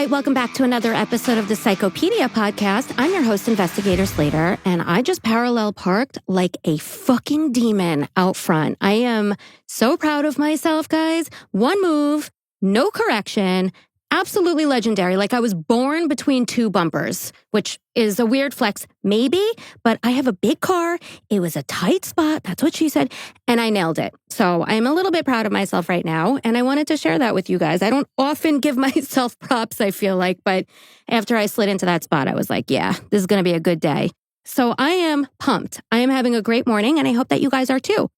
right, welcome back to another episode of the Psychopedia podcast. I'm your host, Investigator Slater, and I just parallel parked like a fucking demon out front. I am so proud of myself, guys. One move, no correction, absolutely legendary. Like I was born between two bumpers, which is a weird flex, maybe, but I have a big car. It was a tight spot. That's what she said. And I nailed it. So I'm a little bit proud of myself right now. And I wanted to share that with you guys. I don't often give myself props, I feel like, but after I slid into that spot, I was like, yeah, this is going to be a good day. So I am pumped. I am having a great morning and I hope that you guys are too.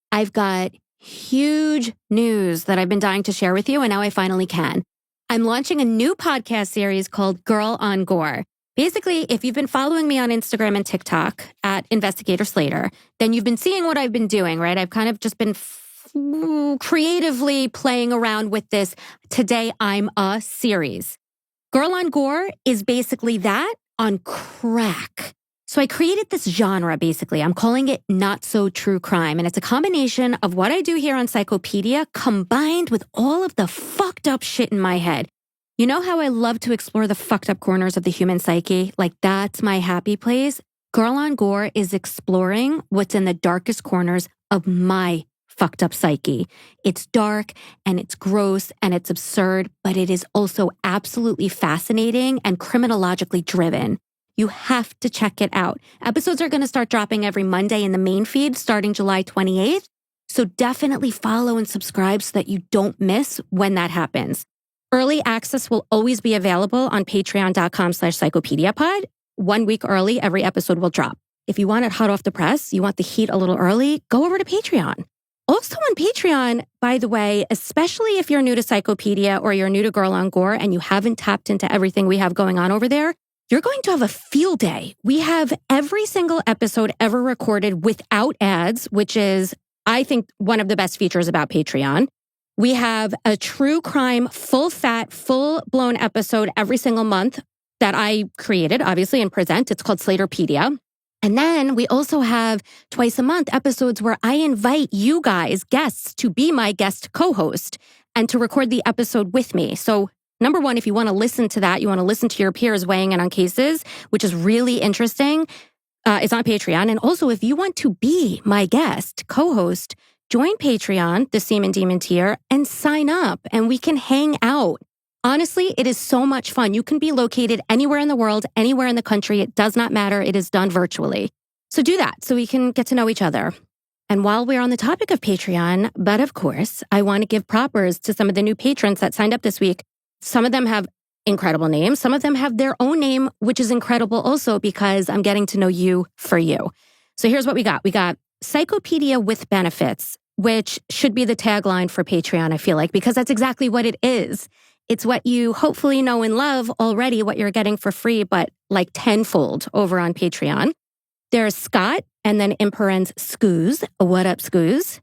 I've got huge news that I've been dying to share with you and now I finally can. I'm launching a new podcast series called Girl on Gore. Basically, if you've been following me on Instagram and TikTok at Investigator Slater, then you've been seeing what I've been doing, right? I've kind of just been creatively playing around with this Today I'm a series. Girl on Gore is basically that on crack. So I created this genre, basically. I'm calling it Not So True Crime. And it's a combination of what I do here on Psychopedia combined with all of the fucked up shit in my head. You know how I love to explore the fucked up corners of the human psyche? Like that's my happy place. Girl on Gore is exploring what's in the darkest corners of my fucked up psyche. It's dark and it's gross and it's absurd, but it is also absolutely fascinating and criminologically driven. You have to check it out. Episodes are going to start dropping every Monday in the main feed starting July 28th. So definitely follow and subscribe so that you don't miss when that happens. Early access will always be available on patreon.com/psychopediapod. 1 week early, every episode will drop. If you want it hot off the press, you want the heat a little early, go over to Patreon. Also on Patreon, by the way, especially if you're new to Psychopedia or you're new to Girl on Gore and you haven't tapped into everything we have going on over there, you're going to have a field day. We have every single episode ever recorded without ads, which is, I think, one of the best features about Patreon. We have a true crime, full-fat, full-blown episode every single month that I created, obviously, and present. It's called Slaterpedia. And then we also have twice a month episodes where I invite you guys, guests, to be my guest co-host and to record the episode with me. So number one, if you want to listen to that, you want to listen to your peers weighing in on cases, which is really interesting, it's on Patreon. And also, if you want to be my guest co-host, join Patreon, the Semen Demon tier, and sign up, and we can hang out. Honestly, it is so much fun. You can be located anywhere in the world, anywhere in the country. It does not matter. It is done virtually. So do that so we can get to know each other. And while we're on the topic of Patreon, but of course, I want to give propers to some of the new patrons that signed up this week. Some of them have incredible names. Some of them have their own name, which is incredible also because I'm getting to know you for you. So here's what we got. We got Psychopedia with benefits, which should be the tagline for Patreon, I feel like, because that's exactly what it is. It's what you hopefully know and love already, what you're getting for free, but like tenfold over on Patreon. There's Scott, and then in parens, Scoos. What up, Scoos?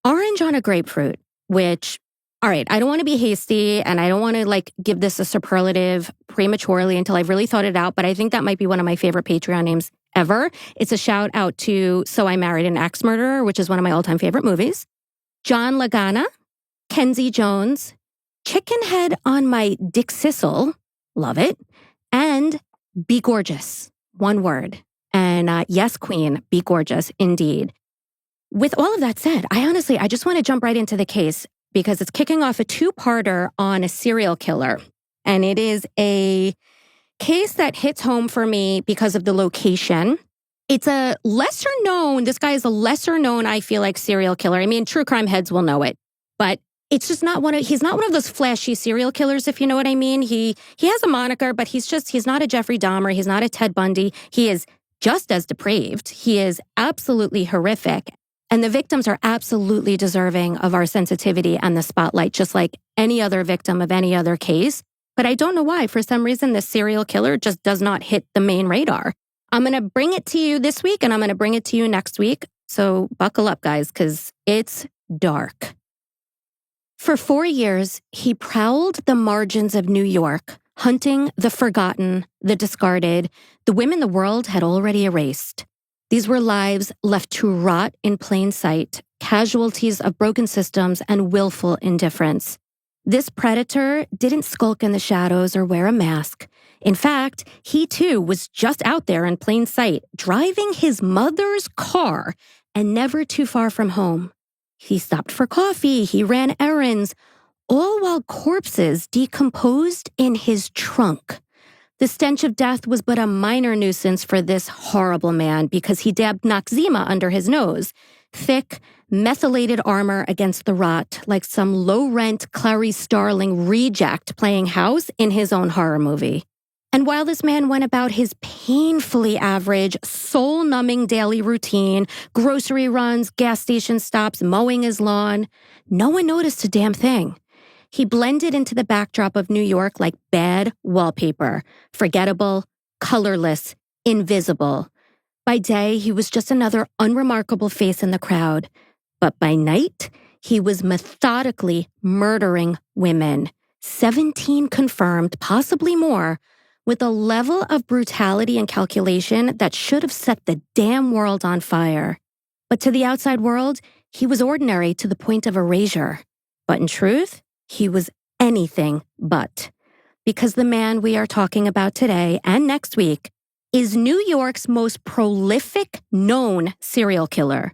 Orange on a grapefruit, which, all right, I don't want to be hasty, and I don't want to like give this a superlative prematurely until I've really thought it out, but I think that might be one of my favorite Patreon names ever. It's a shout out to So I Married an Axe Murderer, which is one of my all-time favorite movies. John Lagana, Kenzie Jones, Chicken Head on my Dick Sissel, love it, and Be Gorgeous, one word. And yes, Queen, be gorgeous, indeed. With all of that said, I just want to jump right into the case because it's kicking off a two-parter on a serial killer. And it is a case that hits home for me because of the location. It's a lesser known, this guy is a lesser known, I feel like, serial killer. I mean, true crime heads will know it, but it's just he's not one of those flashy serial killers, if you know what I mean. He has a moniker, but he's not a Jeffrey Dahmer. He's not a Ted Bundy. He is just as depraved. He is absolutely horrific. And the victims are absolutely deserving of our sensitivity and the spotlight, just like any other victim of any other case. But I don't know why. For some reason, this serial killer just does not hit the main radar. I'm going to bring it to you this week, and I'm going to bring it to you next week. So buckle up, guys, because it's dark. For 4 years, he prowled the margins of New York, hunting the forgotten, the discarded, the women the world had already erased. These were lives left to rot in plain sight, casualties of broken systems and willful indifference. This predator didn't skulk in the shadows or wear a mask. In fact, he too was just out there in plain sight, driving his mother's car and never too far from home. He stopped for coffee, he ran errands, all while corpses decomposed in his trunk. The stench of death was but a minor nuisance for this horrible man because he dabbed Noxzema under his nose, thick, methylated armor against the rot, like some low-rent Clarice Starling reject playing house in his own horror movie. And while this man went about his painfully average, soul-numbing daily routine, grocery runs, gas station stops, mowing his lawn, no one noticed a damn thing. He blended into the backdrop of New York like bad wallpaper, forgettable, colorless, invisible. By day, he was just another unremarkable face in the crowd. But by night, he was methodically murdering women, 17 confirmed, possibly more, with a level of brutality and calculation that should have set the damn world on fire. But to the outside world, he was ordinary to the point of erasure. But in truth, he was anything but. Because the man we are talking about today and next week is New York's most prolific known serial killer.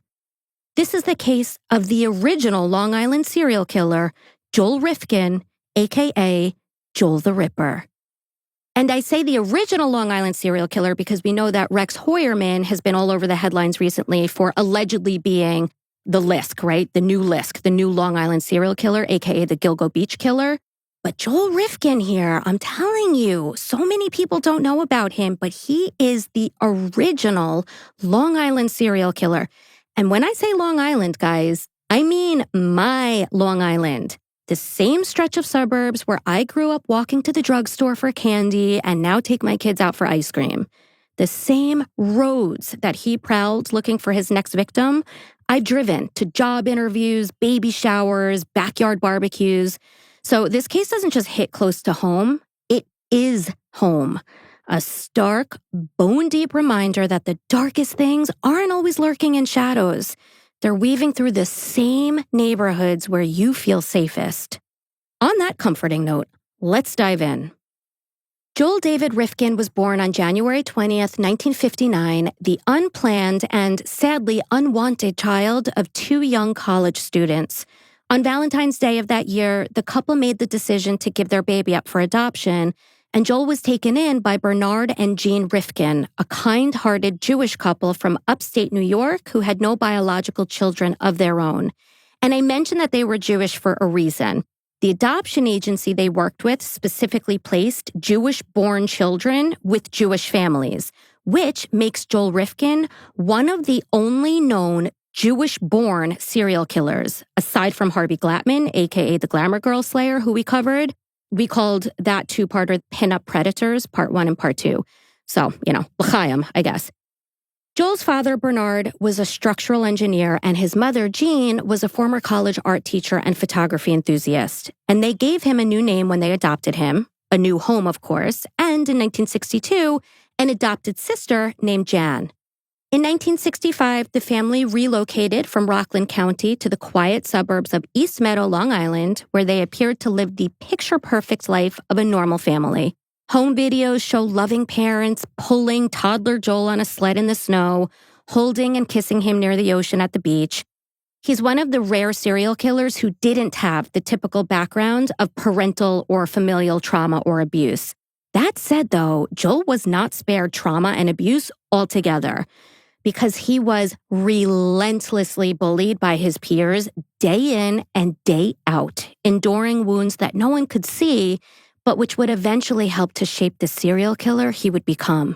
This is the case of the original Long Island serial killer, Joel Rifkin, a.k.a. Joel the Ripper. And I say the original Long Island serial killer because we know that Rex Hoyerman has been all over the headlines recently for allegedly being the Lisk, right? The new Lisk, the new Long Island serial killer, a.k.a. the Gilgo Beach killer. But Joel Rifkin here, I'm telling you, so many people don't know about him, but he is the original Long Island serial killer. And when I say Long Island, guys, I mean my Long Island. The same stretch of suburbs where I grew up walking to the drugstore for candy and now take my kids out for ice cream. The same roads that he prowled looking for his next victim, I've driven to job interviews, baby showers, backyard barbecues. So this case doesn't just hit close to home, it is home. A stark, bone-deep reminder that the darkest things aren't always lurking in shadows. They're weaving through the same neighborhoods where you feel safest. On that comforting note, let's dive in. Joel David Rifkin was born on January 20th, 1959, the unplanned and sadly unwanted child of two young college students. On Valentine's Day of that year, the couple made the decision to give their baby up for adoption, and Joel was taken in by Bernard and Jean Rifkin, a kind-hearted Jewish couple from upstate New York who had no biological children of their own. And I mentioned that they were Jewish for a reason. The adoption agency they worked with specifically placed Jewish-born children with Jewish families, which makes Joel Rifkin one of the only known Jewish-born serial killers, aside from Harvey Glatman, a.k.a. the Glamour Girl Slayer, who we covered. We called that two-parter Pinup Predators, Part 1 and Part 2. So, l'chaim, I guess. Joel's father, Bernard, was a structural engineer, and his mother, Jean, was a former college art teacher and photography enthusiast. And they gave him a new name when they adopted him, a new home, of course, and in 1962, an adopted sister named Jan. In 1965, the family relocated from Rockland County to the quiet suburbs of East Meadow, Long Island, where they appeared to live the picture-perfect life of a normal family. Home videos show loving parents pulling toddler Joel on a sled in the snow, holding and kissing him near the ocean at the beach. He's one of the rare serial killers who didn't have the typical background of parental or familial trauma or abuse. That said, though, Joel was not spared trauma and abuse altogether, because he was relentlessly bullied by his peers day in and day out, enduring wounds that no one could see, but which would eventually help to shape the serial killer he would become.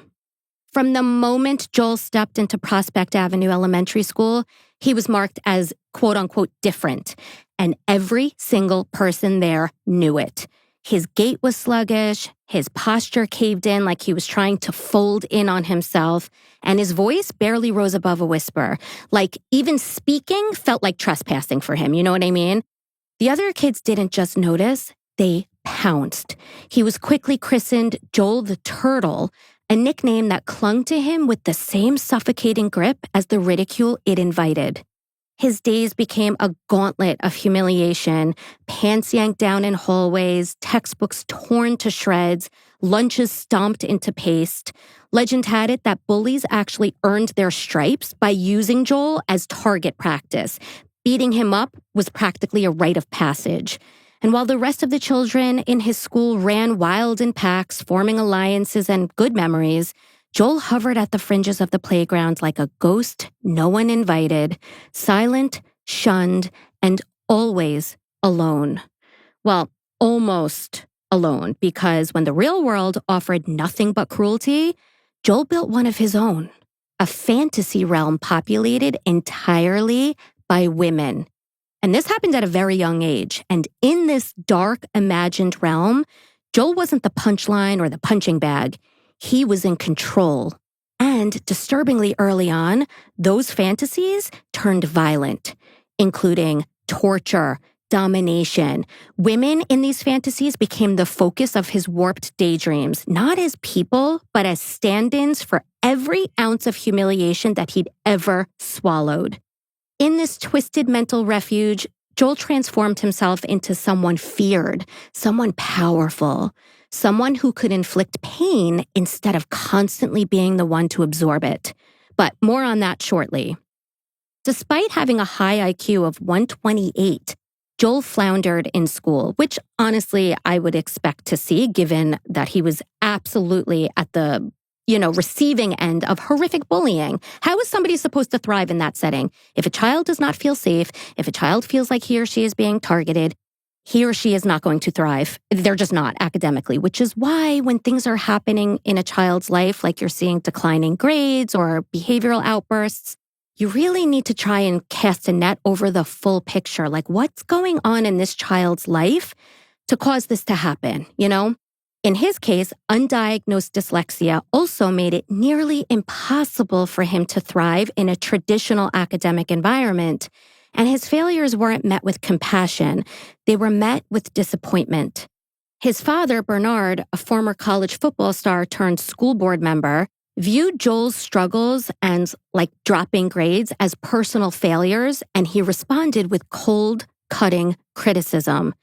From the moment Joel stepped into Prospect Avenue Elementary School, he was marked as quote-unquote different, and every single person there knew it. His gait was sluggish, his posture caved in like he was trying to fold in on himself, and his voice barely rose above a whisper. Like even speaking felt like trespassing for him, you know what I mean? The other kids didn't just notice, they pounced. He was quickly christened Joel the Turtle, a nickname that clung to him with the same suffocating grip as the ridicule it invited. His days became a gauntlet of humiliation, pants yanked down in hallways, textbooks torn to shreds, lunches stomped into paste. Legend had it that bullies actually earned their stripes by using Joel as target practice. Beating him up was practically a rite of passage. And while the rest of the children in his school ran wild in packs, forming alliances and good memories, Joel hovered at the fringes of the playground like a ghost no one invited, silent, shunned, and always alone. Well, almost alone, because when the real world offered nothing but cruelty, Joel built one of his own, a fantasy realm populated entirely by women. And this happened at a very young age. And in this dark, imagined realm, Joel wasn't the punchline or the punching bag. He was in control. And disturbingly early on, those fantasies turned violent, including torture, domination. Women in these fantasies became the focus of his warped daydreams, not as people, but as stand-ins for every ounce of humiliation that he'd ever swallowed. In this twisted mental refuge, Joel transformed himself into someone feared, someone powerful, someone who could inflict pain instead of constantly being the one to absorb it. But more on that shortly. Despite having a high IQ of 128, Joel floundered in school, which honestly I would expect to see given that he was absolutely at the receiving end of horrific bullying. How is somebody supposed to thrive in that setting? If a child does not feel safe, if a child feels like he or she is being targeted, he or she is not going to thrive. They're just not academically, which is why when things are happening in a child's life, like you're seeing declining grades or behavioral outbursts, you really need to try and cast a net over the full picture. Like, what's going on in this child's life to cause this to happen, In his case, undiagnosed dyslexia also made it nearly impossible for him to thrive in a traditional academic environment. And his failures weren't met with compassion. They were met with disappointment. His father, Bernard, a former college football star turned school board member, viewed Joel's struggles and dropping grades as personal failures, and he responded with cold, cutting criticism.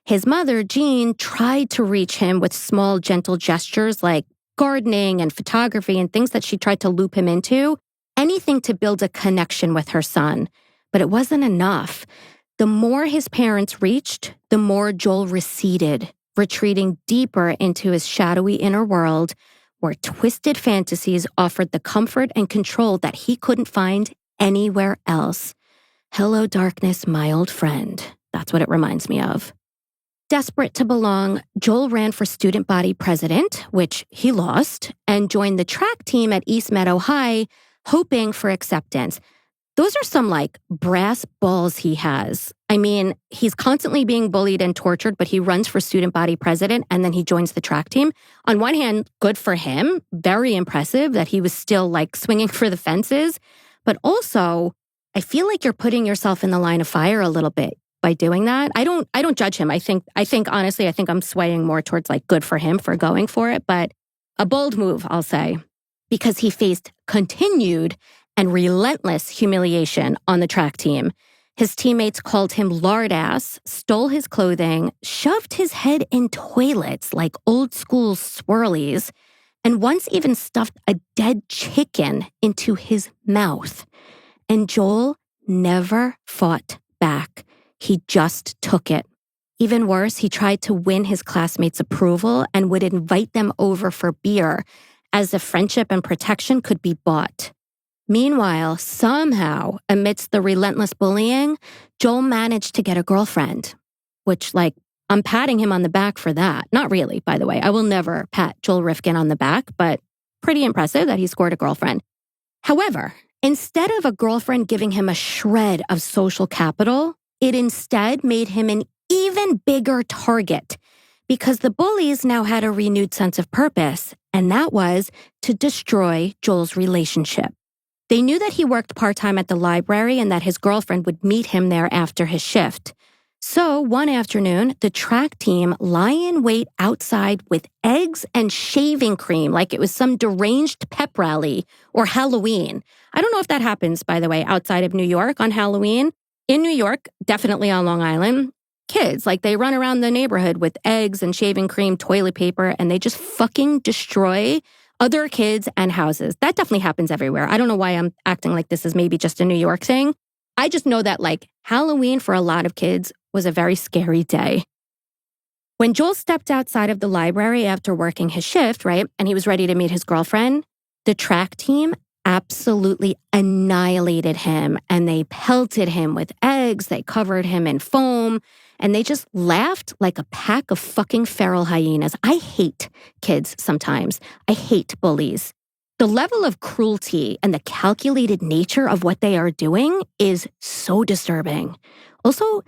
His mother, Jean, tried to reach him with small, gentle gestures like gardening and photography and things that she tried to loop him into, anything to build a connection with her son. But it wasn't enough. The more his parents reached, the more Joel receded, retreating deeper into his shadowy inner world, where twisted fantasies offered the comfort and control that he couldn't find anywhere else. Hello, darkness, my old friend. That's what it reminds me of. Desperate to belong, Joel ran for student body president, which he lost, and joined the track team at East Meadow High, hoping for acceptance. Those are some brass balls he has. I mean, he's constantly being bullied and tortured, but he runs for student body president and then he joins the track team. On one hand, good for him. Very impressive that he was still swinging for the fences. But also, I feel like you're putting yourself in the line of fire a little bit by doing that. I don't judge him. I think honestly, I'm swaying more towards good for him for going for it, but a bold move, I'll say, because he faced continued and relentless humiliation on the track team. His teammates called him lard ass, stole his clothing, shoved his head in toilets like old school swirlies, and once even stuffed a dead chicken into his mouth. And Joel never fought back. He just took it. Even worse, he tried to win his classmates' approval and would invite them over for beer, as if friendship and protection could be bought. Meanwhile, somehow, amidst the relentless bullying, Joel managed to get a girlfriend, which, I'm patting him on the back for that. Not really, by the way. I will never pat Joel Rifkin on the back, but pretty impressive that he scored a girlfriend. However, instead of a girlfriend giving him a shred of social capital, it instead made him an even bigger target because the bullies now had a renewed sense of purpose, and that was to destroy Joel's relationship. They knew that he worked part-time at the library and that his girlfriend would meet him there after his shift. So one afternoon, the track team lie in wait outside with eggs and shaving cream like it was some deranged pep rally or Halloween. I don't know if that happens, by the way, outside of New York on Halloween. In New York, definitely on Long Island, kids, like they run around the neighborhood with eggs and shaving cream, toilet paper, and they just fucking destroy other kids and houses. That definitely happens everywhere. I don't know why I'm acting like this is maybe just a New York thing. I just know that like Halloween for a lot of kids was a very scary day. When Joel stepped outside of the library after working his shift, right, and he was ready to meet his girlfriend, the track team absolutely annihilated him and they pelted him with eggs, they covered him in foam, and they just laughed like a pack of fucking feral hyenas. I hate kids sometimes. I hate bullies. The level of cruelty and the calculated nature of what they are doing is so disturbing. Also,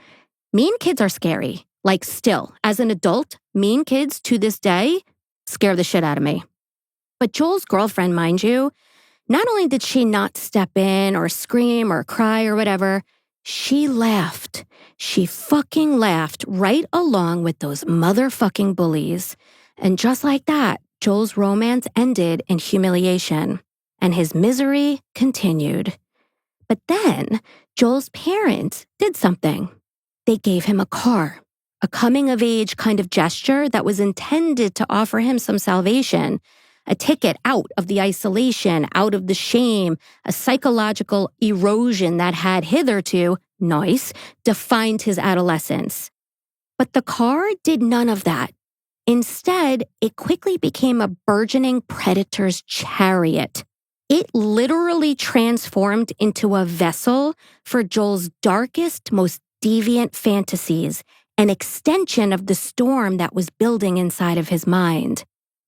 mean kids are scary. Like still, as an adult, mean kids to this day scare the shit out of me. But Joel's girlfriend, mind you, not only did she not step in or scream or cry or whatever, she laughed. She fucking laughed right along with those motherfucking bullies. And just like that, Joel's romance ended in humiliation, and his misery continued. But then, Joel's parents did something. They gave him a car, a coming-of-age kind of gesture that was intended to offer him some salvation, a ticket out of the isolation, out of the shame, a psychological erosion that had hitherto, nice, defined his adolescence. But the car did none of that. Instead, it quickly became a burgeoning predator's chariot. It literally transformed into a vessel for Joel's darkest, most deviant fantasies, an extension of the storm that was building inside of his mind.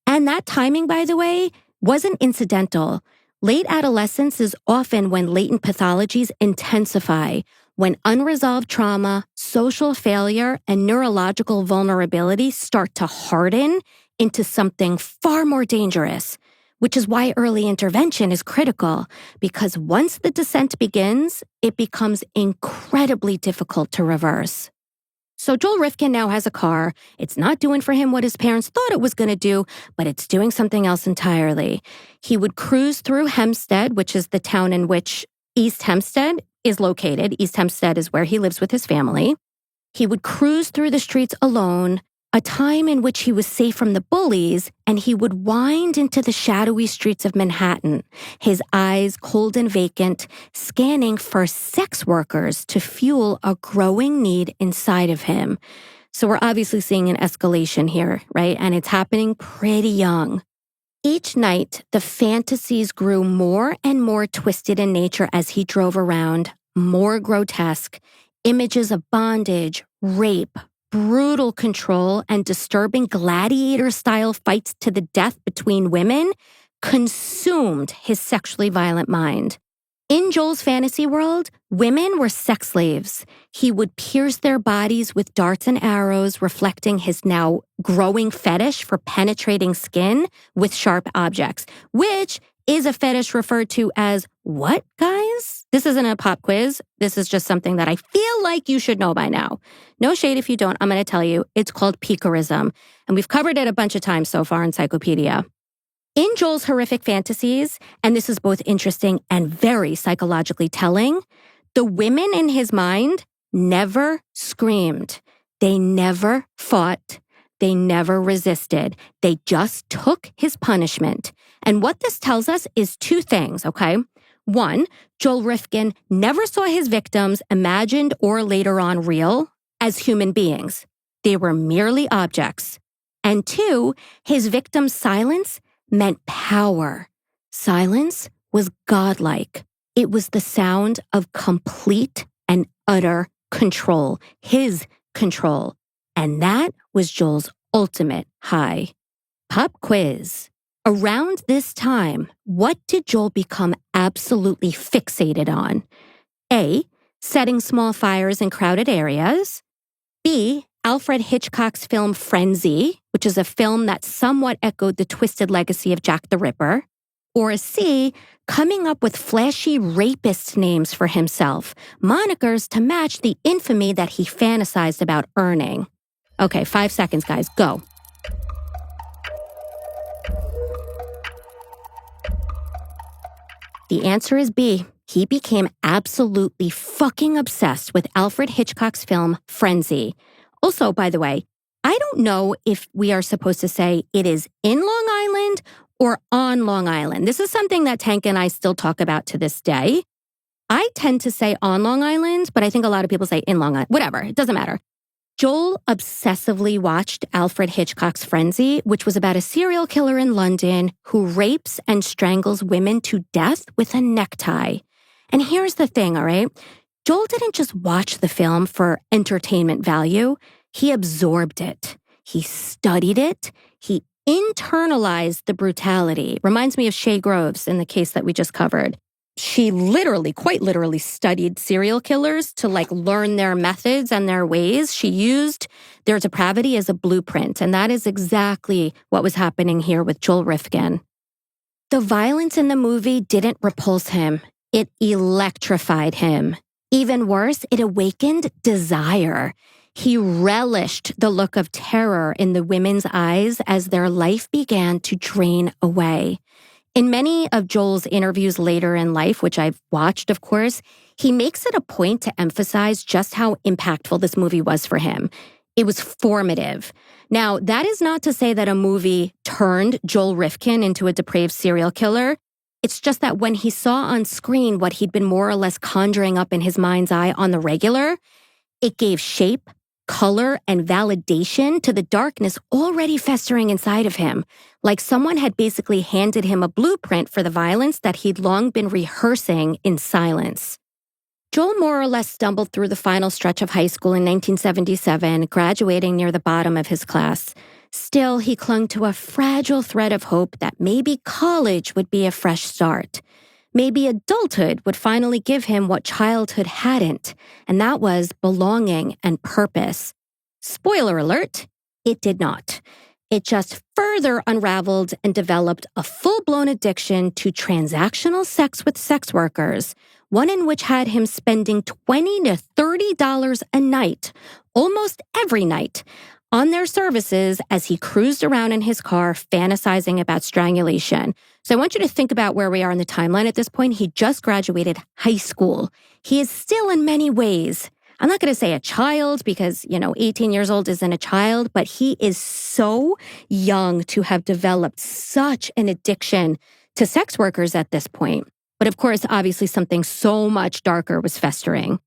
And that timing, by the way, wasn't incidental. Late adolescence is often when latent pathologies intensify, when unresolved trauma, social failure, and neurological vulnerability start to harden into something far more dangerous, which is why early intervention is critical, because once the descent begins, it becomes incredibly difficult to reverse. So Joel Rifkin now has a car. It's not doing for him what his parents thought it was going to do, but it's doing something else entirely. He would cruise through Hempstead, which is the town in which East Hempstead is located. East Hempstead is where he lives with his family. He would cruise through the streets alone, a time in which he was safe from the bullies, and he would wind into the shadowy streets of Manhattan, his eyes cold and vacant, scanning for sex workers to fuel a growing need inside of him. So we're obviously seeing an escalation here, right? And it's happening pretty young. Each night, the fantasies grew more and more twisted in nature as he drove around, more grotesque, images of bondage, rape, brutal control, and disturbing gladiator-style fights to the death between women consumed his sexually violent mind. In Joel's fantasy world, women were sex slaves. He would pierce their bodies with darts and arrows, reflecting his now growing fetish for penetrating skin with sharp objects, which is a fetish referred to as what, guys? This isn't a pop quiz. This is just something that I feel like you should know by now. No shade if you don't. I'm going to tell you. It's called picorism. And we've covered it a bunch of times so far in Psychopedia. In Joel's horrific fantasies, and this is both interesting and very psychologically telling, the women in his mind never screamed. They never fought. They never resisted. They just took his punishment. And what this tells us is two things, okay? One, Joel Rifkin never saw his victims, imagined or later on real, as human beings. They were merely objects. And two, his victims' silence meant power. Silence was godlike. It was the sound of complete and utter control, his control. And that was Joel's ultimate high. Pop quiz. Around this time, what did Joel become absolutely fixated on? A, setting small fires in crowded areas. B, Alfred Hitchcock's film Frenzy, which is a film that somewhat echoed the twisted legacy of Jack the Ripper. Or C, coming up with flashy rapist names for himself, monikers to match the infamy that he fantasized about earning. Okay, 5 seconds, guys, go. The answer is B. He became absolutely fucking obsessed with Alfred Hitchcock's film Frenzy. Also, by the way, I don't know if we are supposed to say it is in Long Island or on Long Island. This is something that Tank and I still talk about to this day. I tend to say on Long Island, but I think a lot of people say in Long Island. Whatever, it doesn't matter. Joel obsessively watched Alfred Hitchcock's Frenzy, which was about a serial killer in London who rapes and strangles women to death with a necktie. And here's the thing, all right? Joel didn't just watch the film for entertainment value. He absorbed it. He studied it. He internalized the brutality. Reminds me of Shay Groves in the case that we just covered. She quite literally studied serial killers to learn their methods and their ways. She used their depravity as a blueprint. And that is exactly what was happening here with Joel Rifkin. The violence in the movie didn't repulse him. It electrified him. Even worse, it awakened desire. He relished the look of terror in the women's eyes as their life began to drain away. In many of Joel's interviews later in life, which I've watched, of course, he makes it a point to emphasize just how impactful this movie was for him. It was formative. Now, that is not to say that a movie turned Joel Rifkin into a depraved serial killer. It's just that when he saw on screen what he'd been more or less conjuring up in his mind's eye on the regular, it gave shape, color, and validation to the darkness already festering inside of him, like someone had basically handed him a blueprint for the violence that he'd long been rehearsing in silence. Joel more or less stumbled through the final stretch of high school in 1977, graduating near the bottom of his class. Still, he clung to a fragile thread of hope that maybe college would be a fresh start. Maybe adulthood would finally give him what childhood hadn't, and that was belonging and purpose. Spoiler alert, it did not. It just further unraveled and developed a full-blown addiction to transactional sex with sex workers, one in which had him spending $20 to $30 a night, almost every night, on their services as he cruised around in his car fantasizing about strangulation. So I want you to think about where we are in the timeline at this point. He just graduated high school. He is still in many ways, I'm not going to say a child because, 18 years old isn't a child, but he is so young to have developed such an addiction to sex workers at this point. But of course, obviously something so much darker was festering.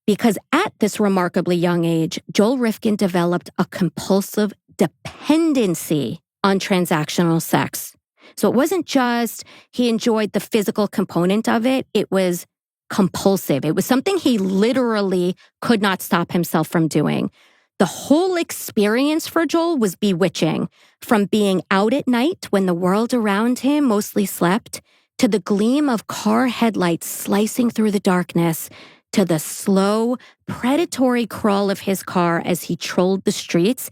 Because at this remarkably young age, Joel Rifkin developed a compulsive dependency on transactional sex. So it wasn't just he enjoyed the physical component of it, it was compulsive. It was something he literally could not stop himself from doing. The whole experience for Joel was bewitching, from being out at night when the world around him mostly slept, to the gleam of car headlights slicing through the darkness, to the slow, predatory crawl of his car as he trolled the streets.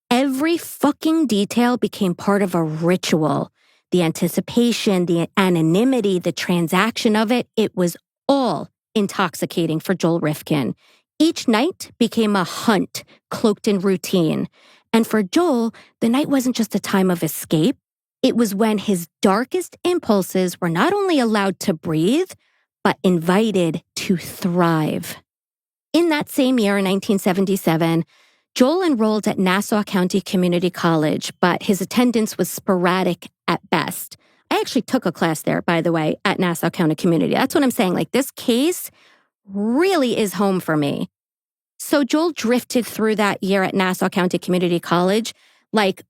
Every fucking detail became part of a ritual. The anticipation, the anonymity, the transaction of it, it was all intoxicating for Joel Rifkin. Each night became a hunt cloaked in routine. And for Joel, the night wasn't just a time of escape. It was when his darkest impulses were not only allowed to breathe, but invited to thrive. In that same year, 1977, Joel enrolled at Nassau County Community College, but his attendance was sporadic at best. I actually took a class there, by the way, at Nassau County Community. That's what I'm saying. This case really is home for me. So Joel drifted through that year at Nassau County Community College,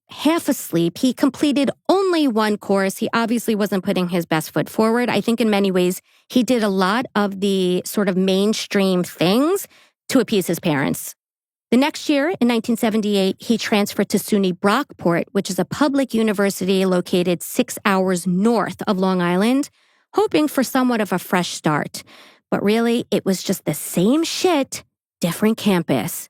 half asleep. He completed only one course. He obviously wasn't putting his best foot forward. I think in many ways, he did a lot of the sort of mainstream things to appease his parents. The next year, in 1978, he transferred to SUNY Brockport, which is a public university located 6 hours north of Long Island, hoping for somewhat of a fresh start. But really, it was just the same shit, different campus.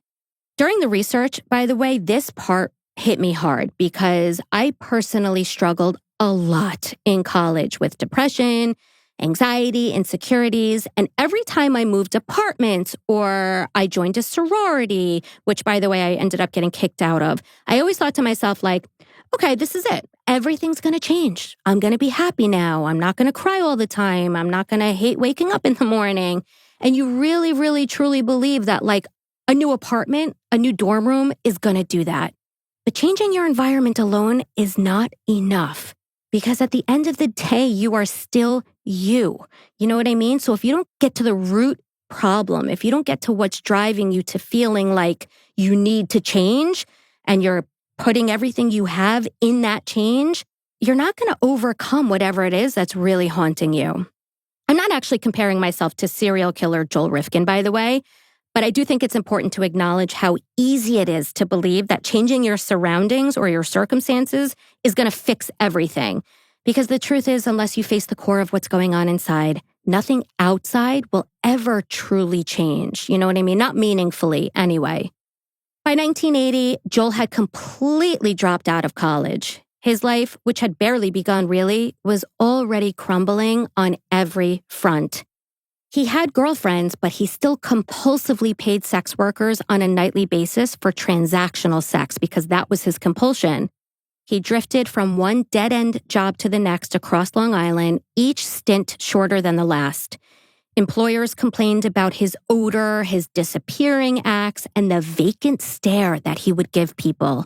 During the research, by the way, this part hit me hard because I personally struggled a lot in college with depression, anxiety, insecurities. And every time I moved apartments or I joined a sorority, which by the way, I ended up getting kicked out of, I always thought to myself like, okay, this is it. Everything's going to change. I'm going to be happy now. I'm not going to cry all the time. I'm not going to hate waking up in the morning. And you really, really, truly believe that like a new apartment, a new dorm room is going to do that. But changing your environment alone is not enough because at the end of the day, you are still you. You know what I mean? So if you don't get to the root problem, if you don't get to what's driving you to feeling like you need to change and you're putting everything you have in that change, you're not going to overcome whatever it is that's really haunting you. I'm not actually comparing myself to serial killer Joel Rifkin, by the way, but I do think it's important to acknowledge how easy it is to believe that changing your surroundings or your circumstances is going to fix everything. Because the truth is, unless you face the core of what's going on inside, nothing outside will ever truly change. You know what I mean? Not meaningfully, anyway. By 1980, Joel had completely dropped out of college. His life, which had barely begun really, was already crumbling on every front. He had girlfriends, but he still compulsively paid sex workers on a nightly basis for transactional sex because that was his compulsion. He drifted from one dead-end job to the next across Long Island, each stint shorter than the last. Employers complained about his odor, his disappearing acts, and the vacant stare that he would give people.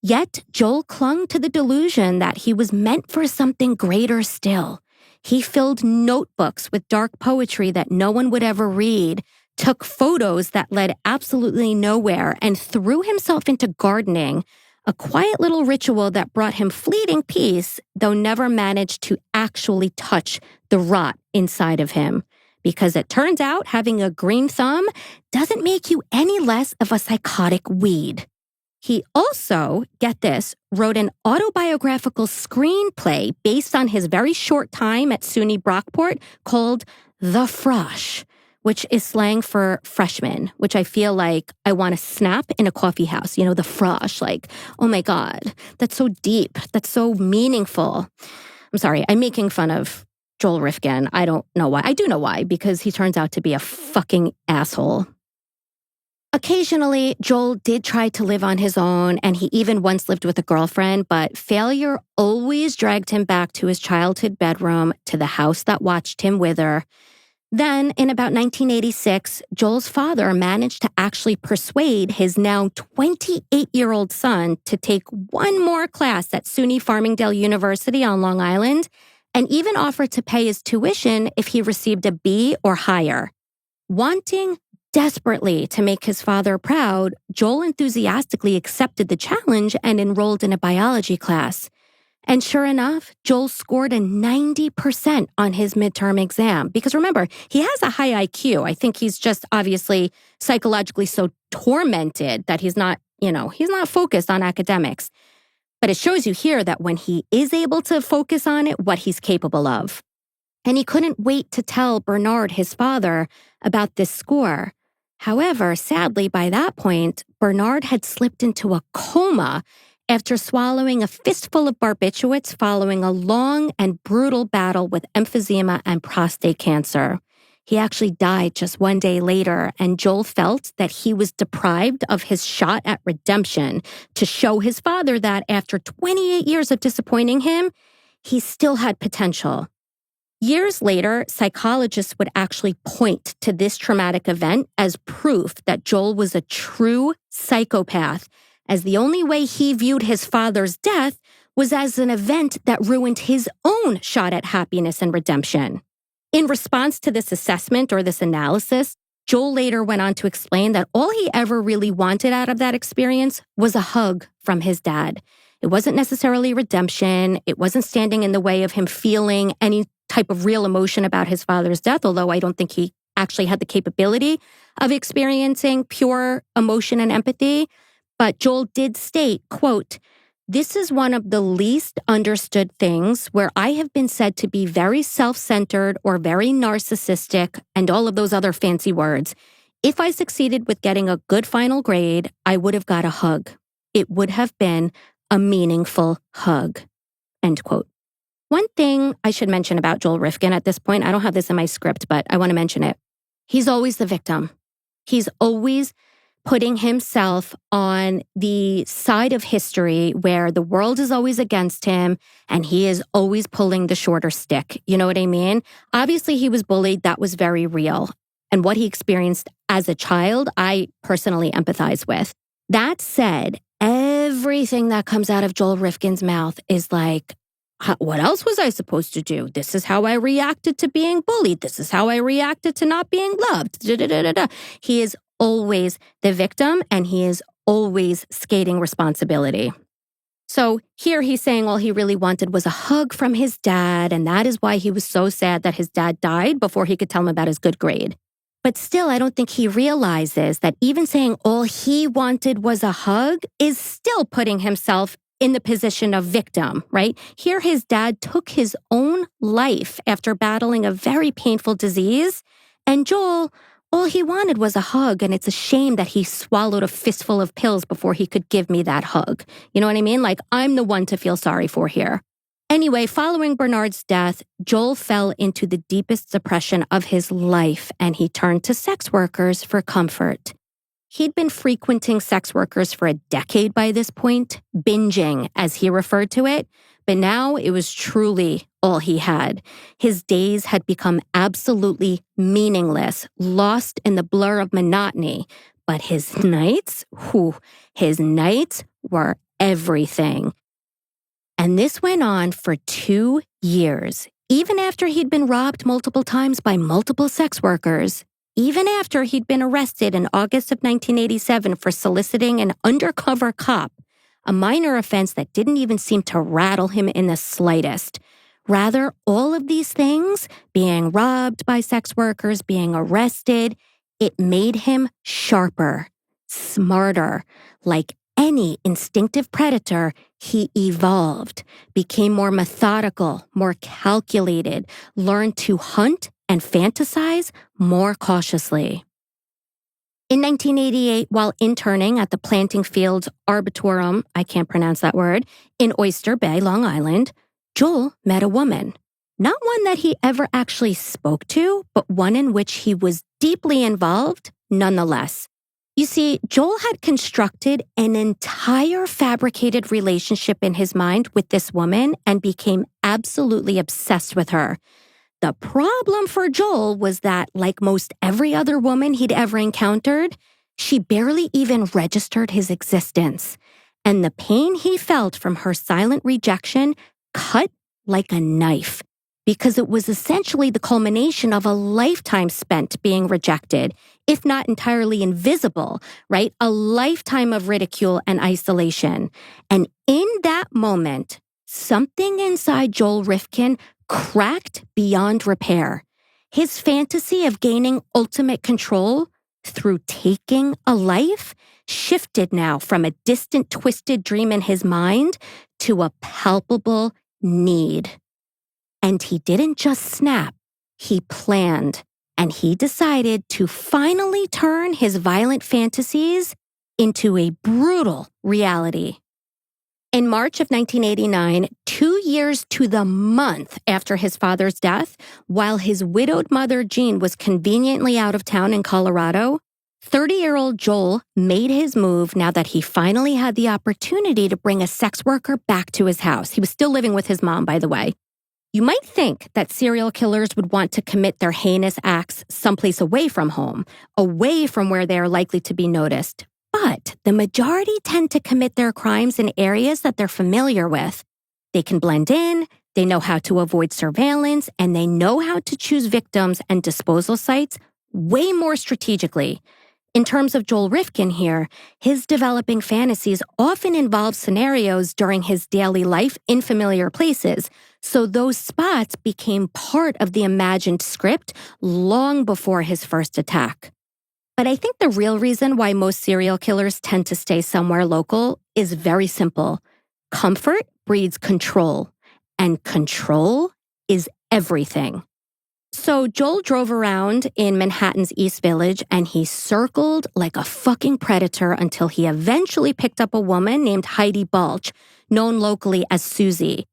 Yet, Joel clung to the delusion that he was meant for something greater still. He filled notebooks with dark poetry that no one would ever read, took photos that led absolutely nowhere, and threw himself into gardening, a quiet little ritual that brought him fleeting peace, though never managed to actually touch the rot inside of him. Because it turns out having a green thumb doesn't make you any less of a psychotic weed. He also, get this, wrote an autobiographical screenplay based on his very short time at SUNY Brockport called The Frosh, which is slang for freshman, which I feel like I want to snap in a coffee house. You know, the frosh, like, oh my God, that's so deep. That's so meaningful. I'm sorry, I'm making fun of Joel Rifkin. I don't know why. I do know why, because he turns out to be a fucking asshole. Occasionally, Joel did try to live on his own, and he even once lived with a girlfriend, but failure always dragged him back to his childhood bedroom, to the house that watched him wither. Then, in about 1986, Joel's father managed to actually persuade his now 28-year-old son to take one more class at SUNY Farmingdale University on Long Island, and even offered to pay his tuition if he received a B or higher. Wanting desperately to make his father proud, Joel enthusiastically accepted the challenge and enrolled in a biology class. And sure enough, Joel scored a 90% on his midterm exam. Because remember, he has a high IQ. I think he's just obviously psychologically so tormented that he's not focused on academics. But it shows you here that when he is able to focus on it, what he's capable of. And he couldn't wait to tell Bernard, his father, about this score. However, sadly, by that point, Bernard had slipped into a coma after swallowing a fistful of barbiturates following a long and brutal battle with emphysema and prostate cancer. He actually died just one day later, and Joel felt that he was deprived of his shot at redemption to show his father that after 28 years of disappointing him, he still had potential. Years later, psychologists would actually point to this traumatic event as proof that Joel was a true psychopath, as the only way he viewed his father's death was as an event that ruined his own shot at happiness and redemption. In response to this assessment or this analysis, Joel later went on to explain that all he ever really wanted out of that experience was a hug from his dad. It wasn't necessarily redemption. It wasn't standing in the way of him feeling any type of real emotion about his father's death, although I don't think he actually had the capability of experiencing pure emotion and empathy. But Joel did state, quote, "This is one of the least understood things where I have been said to be very self-centered or very narcissistic and all of those other fancy words. If I succeeded with getting a good final grade, I would have got a hug. It would have been a meaningful hug," end quote. One thing I should mention about Joel Rifkin at this point, I don't have this in my script, but I want to mention it. He's always the victim. He's always putting himself on the side of history where the world is always against him and he is always pulling the shorter stick. You know what I mean? Obviously, he was bullied. That was very real. And what he experienced as a child, I personally empathize with. That said, everything that comes out of Joel Rifkin's mouth is like, what else was I supposed to do? This is how I reacted to being bullied. This is how I reacted to not being loved. He is always the victim and he is always skating responsibility. So here he's saying all he really wanted was a hug from his dad, and that is why he was so sad that his dad died before he could tell him about his good grade. But still, I don't think he realizes that even saying all he wanted was a hug is still putting himself in the position of victim, right? Here, his dad took his own life after battling a very painful disease. And Joel, all he wanted was a hug. And it's a shame that he swallowed a fistful of pills before he could give me that hug. You know what I mean? Like, I'm the one to feel sorry for here. Anyway, following Bernard's death, Joel fell into the deepest depression of his life, and he turned to sex workers for comfort. He'd been frequenting sex workers for a decade by this point, binging, as he referred to it, but now it was truly all he had. His days had become absolutely meaningless, lost in the blur of monotony, but his nights were everything. And this went on for 2 years, even after he'd been robbed multiple times by multiple sex workers. Even after he'd been arrested in August of 1987 for soliciting an undercover cop, a minor offense that didn't even seem to rattle him in the slightest. Rather, all of these things, being robbed by sex workers, being arrested, it made him sharper, smarter. Like any instinctive predator, he evolved, became more methodical, more calculated, learned to hunt and fantasize more cautiously. In 1988, while interning at the Planting Fields Arboretum, I can't pronounce that word, in Oyster Bay, Long Island, Joel met a woman. Not one that he ever actually spoke to, but one in which he was deeply involved nonetheless. You see, Joel had constructed an entire fabricated relationship in his mind with this woman and became absolutely obsessed with her. The problem for Joel was that, like most every other woman he'd ever encountered, she barely even registered his existence. And the pain he felt from her silent rejection cut like a knife, because it was essentially the culmination of a lifetime spent being rejected, if not entirely invisible, right? A lifetime of ridicule and isolation. And in that moment, something inside Joel Rifkin cracked beyond repair. His fantasy of gaining ultimate control through taking a life shifted now from a distant, twisted dream in his mind to a palpable need. And he didn't just snap, he planned, and he decided to finally turn his violent fantasies into a brutal reality. In March of 1989, 2 years to the month after his father's death, while his widowed mother, Jean, was conveniently out of town in Colorado, 30-year-old Joel made his move now that he finally had the opportunity to bring a sex worker back to his house. He was still living with his mom, by the way. You might think that serial killers would want to commit their heinous acts someplace away from home, away from where they are likely to be noticed. But the majority tend to commit their crimes in areas that they're familiar with. They can blend in, they know how to avoid surveillance, and they know how to choose victims and disposal sites way more strategically. In terms of Joel Rifkin here, his developing fantasies often involve scenarios during his daily life in familiar places, so those spots became part of the imagined script long before his first attack. But I think the real reason why most serial killers tend to stay somewhere local is very simple. Comfort breeds control, and control is everything. So Joel drove around in Manhattan's East Village and he circled like a fucking predator until he eventually picked up a woman named Heidi Balch, known locally as Susie.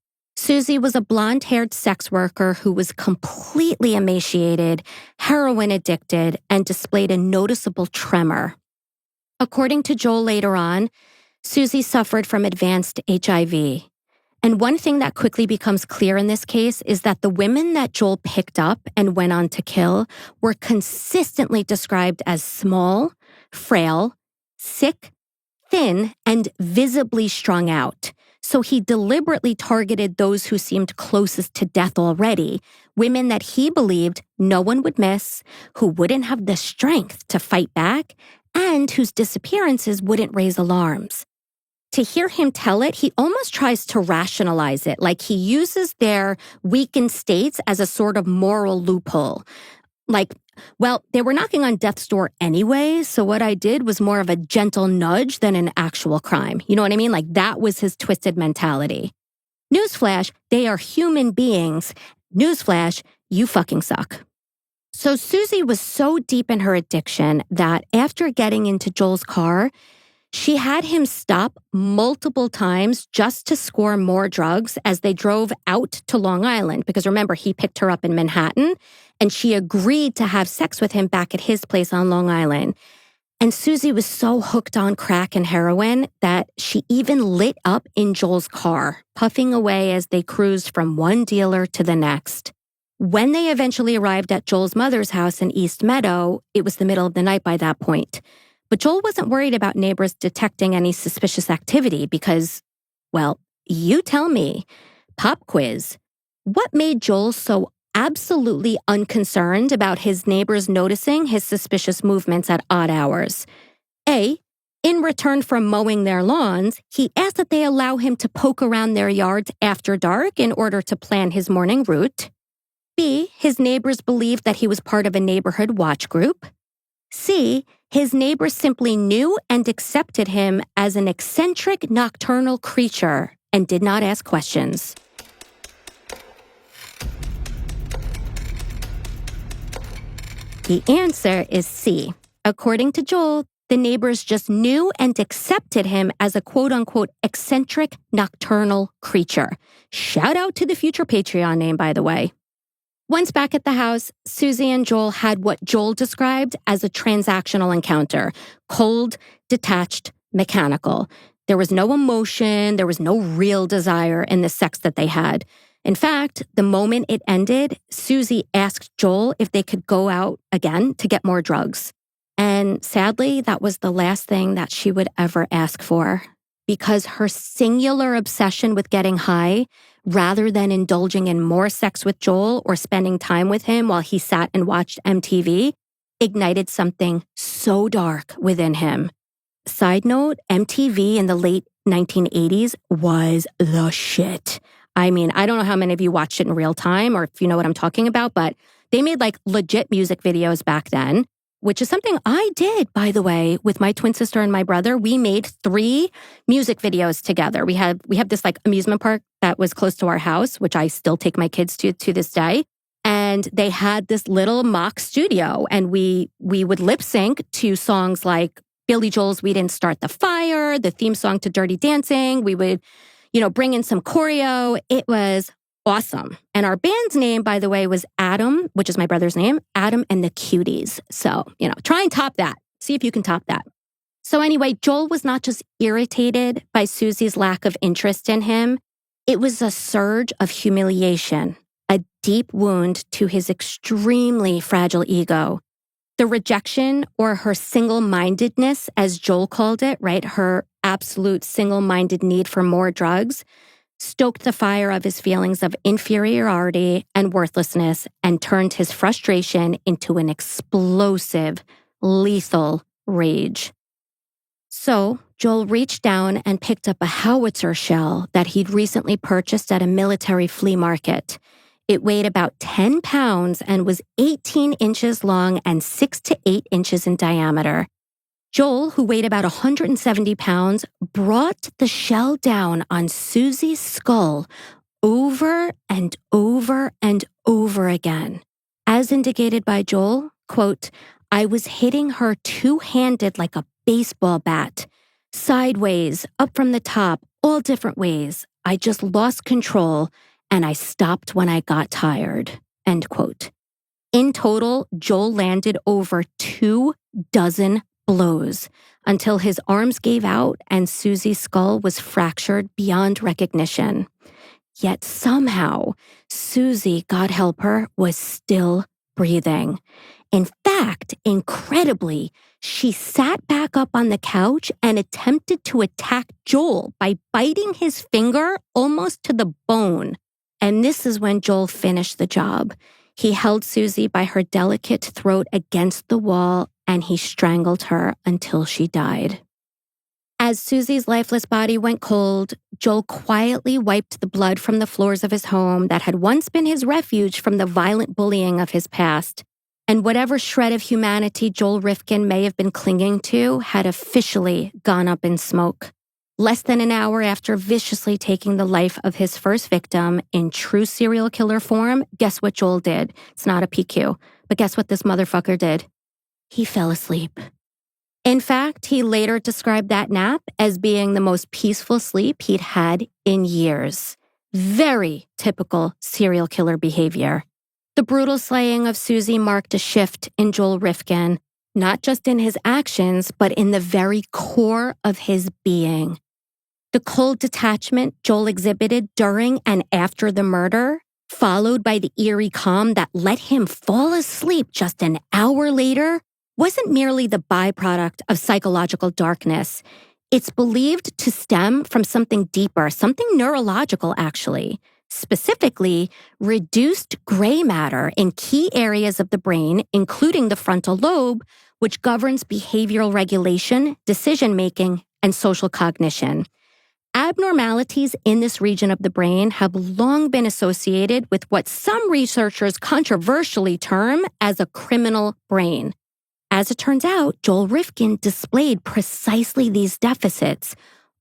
Susie was a blonde-haired sex worker who was completely emaciated, heroin addicted, and displayed a noticeable tremor. According to Joel later on, Susie suffered from advanced HIV. And one thing that quickly becomes clear in this case is that the women that Joel picked up and went on to kill were consistently described as small, frail, sick, thin, and visibly strung out. So he deliberately targeted those who seemed closest to death already, women that he believed no one would miss, who wouldn't have the strength to fight back, and whose disappearances wouldn't raise alarms. To hear him tell it, he almost tries to rationalize it, like he uses their weakened states as a sort of moral loophole. Like, well, they were knocking on death's door anyway, so what I did was more of a gentle nudge than an actual crime. You know what I mean? Like, that was his twisted mentality. Newsflash, they are human beings. Newsflash, you fucking suck. So Susie was so deep in her addiction that after getting into Joel's car, she had him stop multiple times just to score more drugs as they drove out to Long Island. Because remember, he picked her up in Manhattan, and she agreed to have sex with him back at his place on Long Island. And Susie was so hooked on crack and heroin that she even lit up in Joel's car, puffing away as they cruised from one dealer to the next. When they eventually arrived at Joel's mother's house in East Meadow, it was the middle of the night by that point. But Joel wasn't worried about neighbors detecting any suspicious activity because, well, you tell me, pop quiz, what made Joel so absolutely unconcerned about his neighbors noticing his suspicious movements at odd hours? A, in return for mowing their lawns, he asked that they allow him to poke around their yards after dark in order to plan his morning route. B, his neighbors believed that he was part of a neighborhood watch group. C, his neighbors simply knew and accepted him as an eccentric nocturnal creature and did not ask questions. The answer is C. According to Joel, the neighbors just knew and accepted him as a quote-unquote eccentric nocturnal creature. Shout out to the future Patreon name, by the way. Once back at the house, Susie and Joel had what Joel described as a transactional encounter. Cold, detached, mechanical. There was no emotion, there was no real desire in the sex that they had. In fact, the moment it ended, Susie asked Joel if they could go out again to get more drugs. And sadly, that was the last thing that she would ever ask for. Because her singular obsession with getting high, rather than indulging in more sex with Joel or spending time with him while he sat and watched MTV, ignited something so dark within him. Side note, MTV in the late 1980s was the shit. I mean, I don't know how many of you watched it in real time or if you know what I'm talking about, but they made like legit music videos back then, which is something I did, by the way, with my twin sister and my brother. We made 3 music videos together. We have this like amusement park that was close to our house, which I still take my kids to this day. And they had this little mock studio, and we would lip sync to songs like Billy Joel's We Didn't Start the Fire, the theme song to Dirty Dancing. We would, bring in some choreo. It was awesome. And our band's name, by the way, was Adam, which is my brother's name, Adam and the Cuties. So, try and top that. See if you can top that. So anyway, Joel was not just irritated by Susie's lack of interest in him. It was a surge of humiliation, a deep wound to his extremely fragile ego. The rejection, or her single-mindedness, as Joel called it, right? Her absolute single-minded need for more drugs, stoked the fire of his feelings of inferiority and worthlessness and turned his frustration into an explosive, lethal rage. So, Joel reached down and picked up a howitzer shell that he'd recently purchased at a military flea market. It weighed about 10 pounds and was 18 inches long and 6 to 8 inches in diameter. Joel, who weighed about 170 pounds, brought the shell down on Susie's skull over and over and over again. As indicated by Joel, quote, I was hitting her two-handed like a baseball bat, sideways, up from the top, all different ways. I just lost control, and I stopped when I got tired, end quote. In total, Joel landed over 24 blows until his arms gave out and Susie's skull was fractured beyond recognition. Yet somehow, Susie, God help her, was still breathing. In fact, incredibly, she sat back up on the couch and attempted to attack Joel by biting his finger almost to the bone. And this is when Joel finished the job. He held Susie by her delicate throat against the wall and he strangled her until she died. As Susie's lifeless body went cold, Joel quietly wiped the blood from the floors of his home that had once been his refuge from the violent bullying of his past. And whatever shred of humanity Joel Rifkin may have been clinging to had officially gone up in smoke. Less than an hour after viciously taking the life of his first victim in true serial killer form, guess what Joel did? It's not a PQ, but guess what this motherfucker did? He fell asleep. In fact, he later described that nap as being the most peaceful sleep he'd had in years. Very typical serial killer behavior. The brutal slaying of Susie marked a shift in Joel Rifkin, not just in his actions, but in the very core of his being. The cold detachment Joel exhibited during and after the murder, followed by the eerie calm that let him fall asleep just an hour later, wasn't merely the byproduct of psychological darkness. It's believed to stem from something deeper, something neurological, actually. Specifically, reduced gray matter in key areas of the brain, including the frontal lobe, which governs behavioral regulation, decision-making, and social cognition. Abnormalities in this region of the brain have long been associated with what some researchers controversially term as a criminal brain. As it turns out, Joel Rifkin displayed precisely these deficits,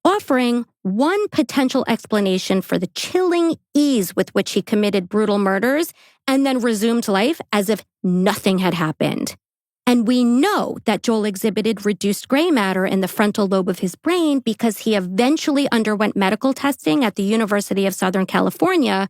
offering one potential explanation for the chilling ease with which he committed brutal murders and then resumed life as if nothing had happened. And we know that Joel exhibited reduced gray matter in the frontal lobe of his brain because he eventually underwent medical testing at the University of Southern California,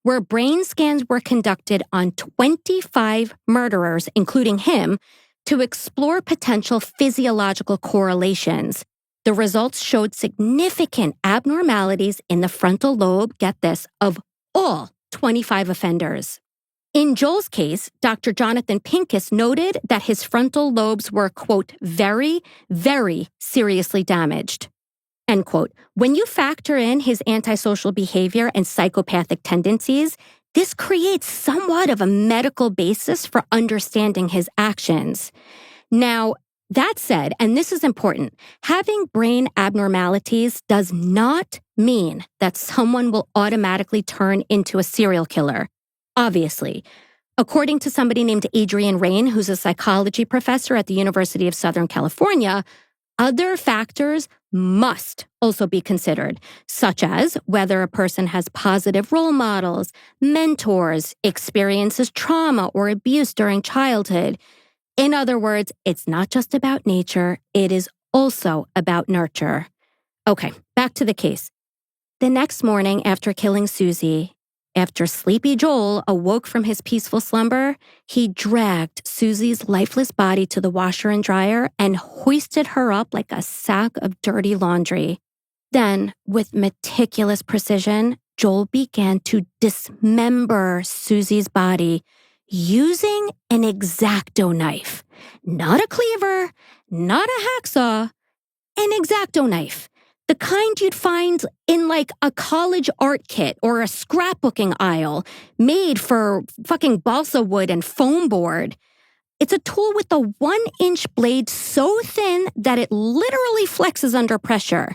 where brain scans were conducted on 25 murderers, including him, to explore potential physiological correlations. The results showed significant abnormalities in the frontal lobe, get this, of all 25 offenders. In Joel's case, Dr. Jonathan Pincus noted that his frontal lobes were, quote, very, very seriously damaged, end quote. When you factor in his antisocial behavior and psychopathic tendencies, this creates somewhat of a medical basis for understanding his actions. Now, that said, and this is important, having brain abnormalities does not mean that someone will automatically turn into a serial killer. Obviously, according to somebody named Adrian Rain, who's a psychology professor at the University of Southern California, other factors must also be considered, such as whether a person has positive role models, mentors, experiences trauma or abuse during childhood. In other words, it's not just about nature, it is also about nurture. Okay, back to the case. The next morning after killing Susie, after sleepy Joel awoke from his peaceful slumber, he dragged Susie's lifeless body to the washer and dryer and hoisted her up like a sack of dirty laundry. Then, with meticulous precision, Joel began to dismember Susie's body using an X-Acto knife. Not a cleaver, not a hacksaw, an X-Acto knife. The kind you'd find in like a college art kit or a scrapbooking aisle made for fucking balsa wood and foam board. It's a tool with a 1-inch blade so thin that it literally flexes under pressure.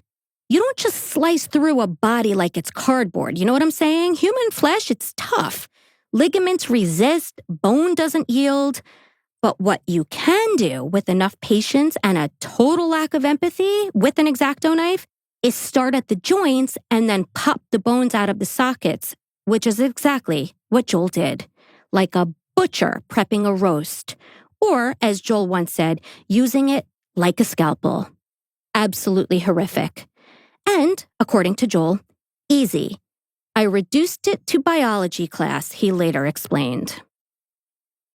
You don't just slice through a body like it's cardboard. You know what I'm saying? Human flesh, it's tough. Ligaments resist, bone doesn't yield. But what you can do with enough patience and a total lack of empathy with an X-Acto knife is start at the joints and then pop the bones out of the sockets, which is exactly what Joel did, like a butcher prepping a roast, or, as Joel once said, using it like a scalpel. Absolutely horrific. And, according to Joel, easy. I reduced it to biology class, he later explained.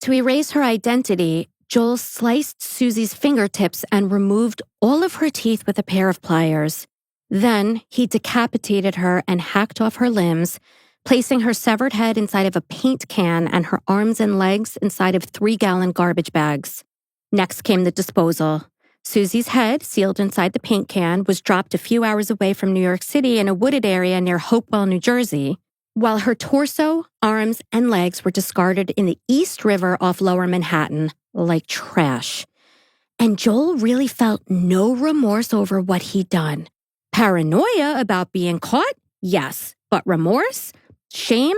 To erase her identity, Joel sliced Susie's fingertips and removed all of her teeth with a pair of pliers. Then he decapitated her and hacked off her limbs, placing her severed head inside of a paint can and her arms and legs inside of 3-gallon garbage bags. Next came the disposal. Susie's head, sealed inside the paint can, was dropped a few hours away from New York City in a wooded area near Hopewell, New Jersey, while her torso, arms, and legs were discarded in the East River off Lower Manhattan like trash. And Joel really felt no remorse over what he'd done. Paranoia about being caught? Yes. But remorse? Shame?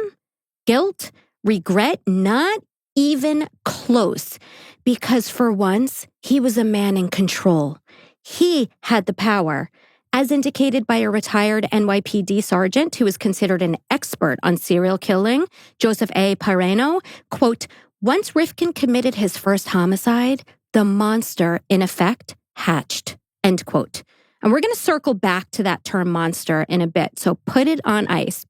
Guilt? Regret? Not even close. Because for once, he was a man in control. He had the power, as indicated by a retired NYPD sergeant who is considered an expert on serial killing, Joseph A. Pirano, quote, "Once Rifkin committed his first homicide, the monster, in effect, hatched," end quote. And we're going to circle back to that term monster in a bit, so put it on ice.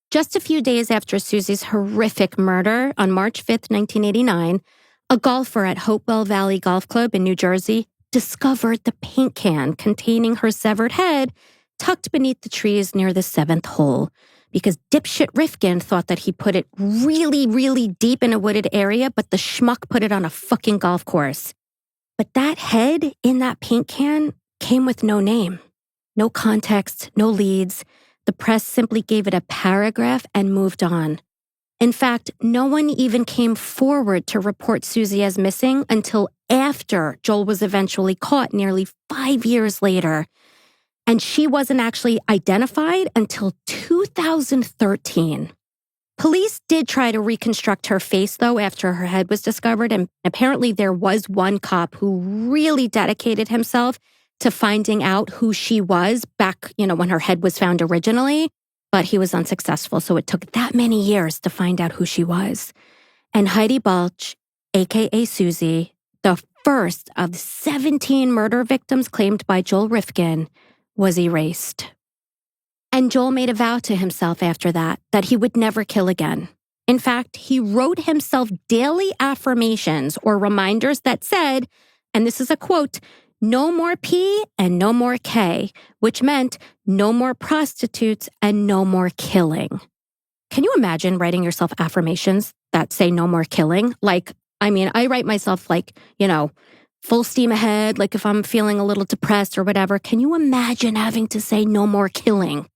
Just a few days after Susie's horrific murder on March 5th, 1989, a golfer at Hopewell Valley Golf Club in New Jersey discovered the paint can containing her severed head tucked beneath the trees near the 7th hole, because dipshit Rifkin thought that he put it really, really deep in a wooded area, but the schmuck put it on a fucking golf course. But that head in that paint can came with no name, no context, no leads. The press simply gave it a paragraph and moved on. In fact, no one even came forward to report Susie as missing until after Joel was eventually caught nearly 5 years later. And she wasn't actually identified until 2013. Police did try to reconstruct her face, though, after her head was discovered, and apparently there was one cop who really dedicated himself to finding out who she was back, when her head was found originally. But he was unsuccessful, so it took that many years to find out who she was. And Heidi Balch, a.k.a. Susie, the first of 17 murder victims claimed by Joel Rifkin, was erased. And Joel made a vow to himself after that he would never kill again. In fact, he wrote himself daily affirmations or reminders that said, and this is a quote, "No more P and no more K," which meant no more prostitutes and no more killing. Can you imagine writing yourself affirmations that say no more killing? I write myself full steam ahead, like if I'm feeling a little depressed or whatever. Can you imagine having to say no more killing?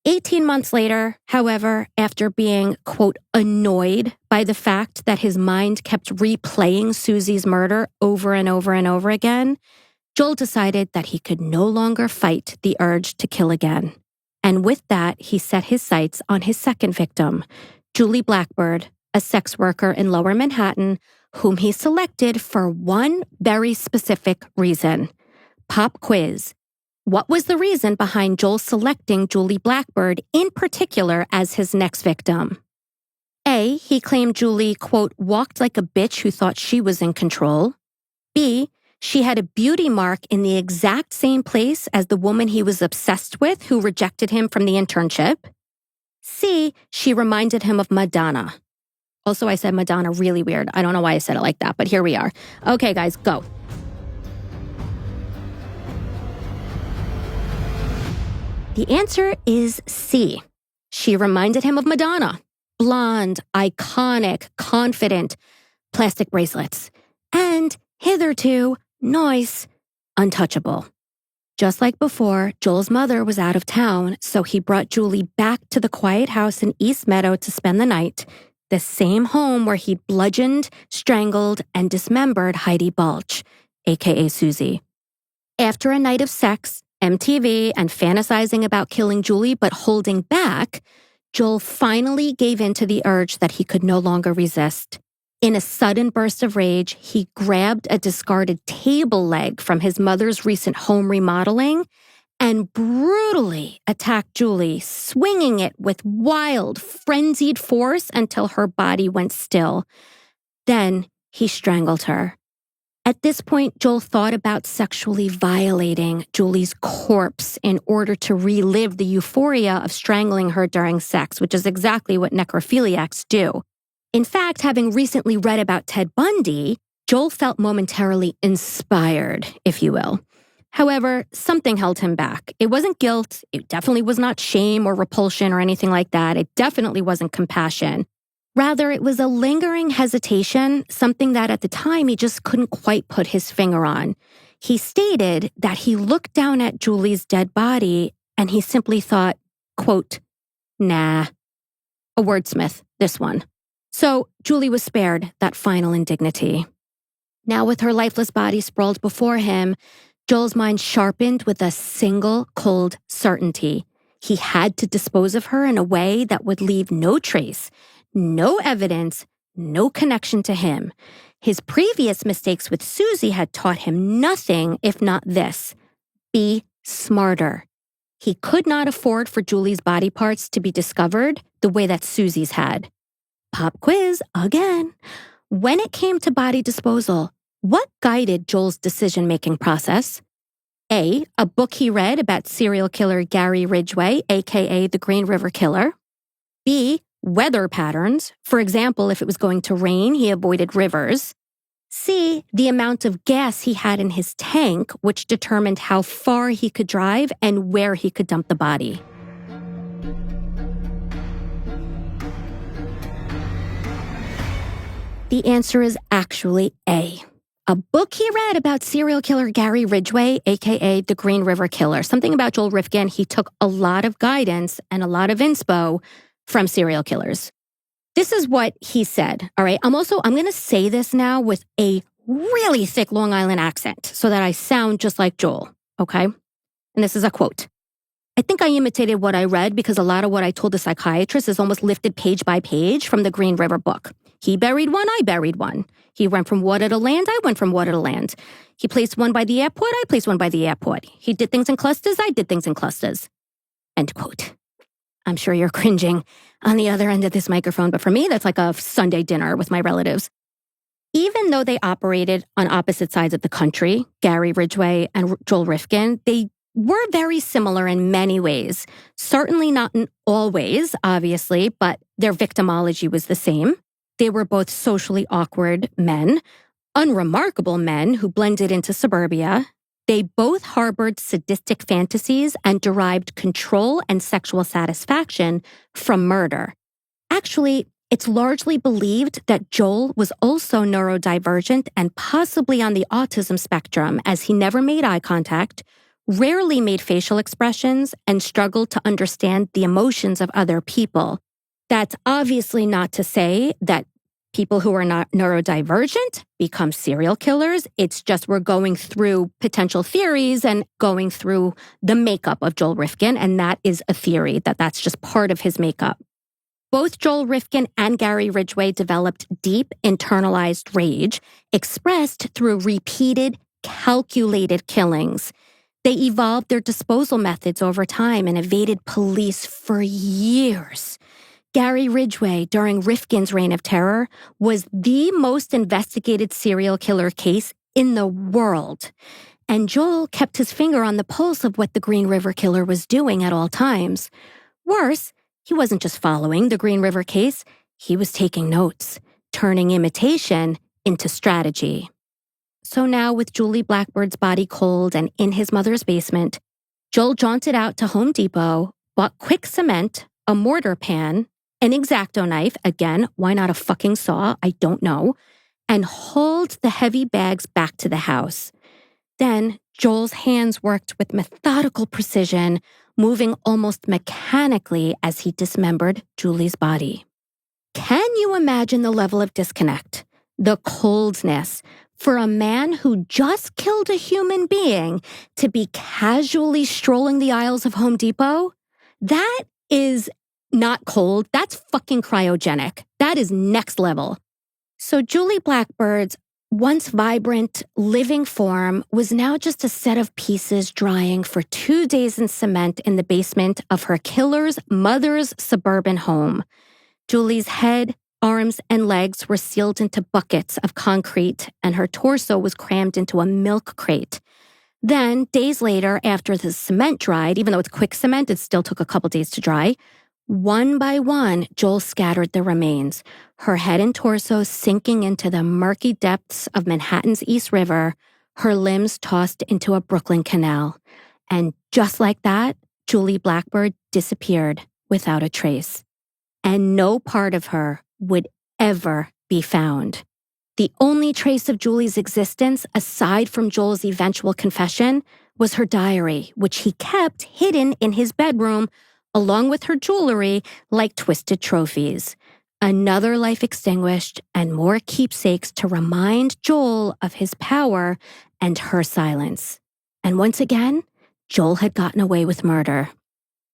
18 months later, however, after being, quote, annoyed by the fact that his mind kept replaying Susie's murder over and over and over again, Joel decided that he could no longer fight the urge to kill again. And with that, he set his sights on his second victim, Julie Blackbird, a sex worker in Lower Manhattan, whom he selected for one very specific reason. Pop quiz. What was the reason behind Joel selecting Julie Blackbird in particular as his next victim? A, he claimed Julie, quote, walked like a bitch who thought she was in control. B, she had a beauty mark in the exact same place as the woman he was obsessed with who rejected him from the internship. C, she reminded him of Madonna. Also, I said Madonna really weird. I don't know why I said it like that, but here we are. Okay, guys, go. The answer is C. She reminded him of Madonna. Blonde, iconic, confident, plastic bracelets. And hitherto, nice, untouchable. Just like before, Joel's mother was out of town, so he brought Julie back to the quiet house in East Meadow to spend the night, the same home where he bludgeoned, strangled, and dismembered Heidi Balch, a.k.a. Susie. After a night of sex, MTV, and fantasizing about killing Julie but holding back, Joel finally gave in to the urge that he could no longer resist. In a sudden burst of rage, he grabbed a discarded table leg from his mother's recent home remodeling and brutally attacked Julie, swinging it with wild, frenzied force until her body went still. Then he strangled her. At this point, Joel thought about sexually violating Julie's corpse in order to relive the euphoria of strangling her during sex, which is exactly what necrophiliacs do. In fact, having recently read about Ted Bundy, Joel felt momentarily inspired, if you will. However, something held him back. It wasn't guilt. It definitely was not shame or repulsion or anything like that. It definitely wasn't compassion. Rather, it was a lingering hesitation, something that at the time he just couldn't quite put his finger on. He stated that he looked down at Julie's dead body and he simply thought, quote, nah. A wordsmith, this one. So Julie was spared that final indignity. Now with her lifeless body sprawled before him, Joel's mind sharpened with a single cold certainty. He had to dispose of her in a way that would leave no trace, no evidence, no connection to him. His previous mistakes with Susie had taught him nothing if not this: be smarter. He could not afford for Julie's body parts to be discovered the way that Susie's had. Pop quiz again. When it came to body disposal, what guided Joel's decision-making process? A book he read about serial killer Gary Ridgway, aka the Green River Killer. B, weather patterns. For example, if it was going to rain, he avoided rivers. C, the amount of gas he had in his tank, which determined how far he could drive and where he could dump the body. The answer is actually A. A book he read about serial killer Gary Ridgway, aka the Green River Killer. Something about Joel Rifkin, he took a lot of guidance and a lot of inspo from serial killers. This is what he said, all right? I'm going to say this now with a really thick Long Island accent so that I sound just like Joel, okay? And this is a quote. I think I imitated what I read because a lot of what I told the psychiatrist is almost lifted page by page from the Green River book. He buried one, I buried one. He went from water to land, I went from water to land. He placed one by the airport, I placed one by the airport. He did things in clusters, I did things in clusters. End quote. I'm sure you're cringing on the other end of this microphone, but for me, that's like a Sunday dinner with my relatives. Even though they operated on opposite sides of the country, Gary Ridgway and Joel Rifkin, they were very similar in many ways. Certainly not in all ways, obviously, but their victimology was the same. They were both socially awkward men, unremarkable men who blended into suburbia. They both harbored sadistic fantasies and derived control and sexual satisfaction from murder. Actually, it's largely believed that Joel was also neurodivergent and possibly on the autism spectrum, as he never made eye contact, rarely made facial expressions, and struggled to understand the emotions of other people. That's obviously not to say that people who are not neurodivergent become serial killers. It's just we're going through potential theories and going through the makeup of Joel Rifkin, and that is a theory, that's just part of his makeup. Both Joel Rifkin and Gary Ridgway developed deep internalized rage, expressed through repeated, calculated killings. They evolved their disposal methods over time and evaded police for years. Gary Ridgway, during Rifkin's reign of terror, was the most investigated serial killer case in the world. And Joel kept his finger on the pulse of what the Green River Killer was doing at all times. Worse, he wasn't just following the Green River case, he was taking notes, turning imitation into strategy. So now, with Julie Blackbird's body cold and in his mother's basement, Joel jaunted out to Home Depot, bought quick cement, a mortar pan, an X-Acto knife, again, why not a fucking saw? I don't know, and hauled the heavy bags back to the house. Then Joel's hands worked with methodical precision, moving almost mechanically as he dismembered Julie's body. Can you imagine the level of disconnect, the coldness, for a man who just killed a human being to be casually strolling the aisles of Home Depot? That is not cold. That's fucking cryogenic. That is next level. So Julie Blackbird's once vibrant, living form was now just a set of pieces drying for 2 days in cement in the basement of her killer's mother's suburban home. Julie's head, arms and legs were sealed into buckets of concrete, and her torso was crammed into a milk crate. Then, days later, after the cement dried, even though it's quick cement, it still took a couple days to dry, one by one, Joel scattered the remains, her head and torso sinking into the murky depths of Manhattan's East River, her limbs tossed into a Brooklyn canal. And just like that, Julie Blackbird disappeared without a trace. And no part of her would ever be found. The only trace of Julie's existence, aside from Joel's eventual confession, was her diary, which he kept hidden in his bedroom, along with her jewelry, like twisted trophies. Another life extinguished and more keepsakes to remind Joel of his power and her silence. And once again, Joel had gotten away with murder.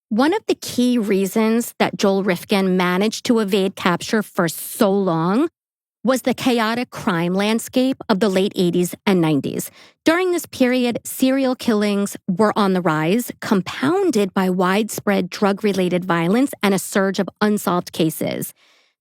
One of the key reasons that Joel Rifkin managed to evade capture for so long was the chaotic crime landscape of the late 80s and 90s. During this period, serial killings were on the rise, compounded by widespread drug-related violence and a surge of unsolved cases.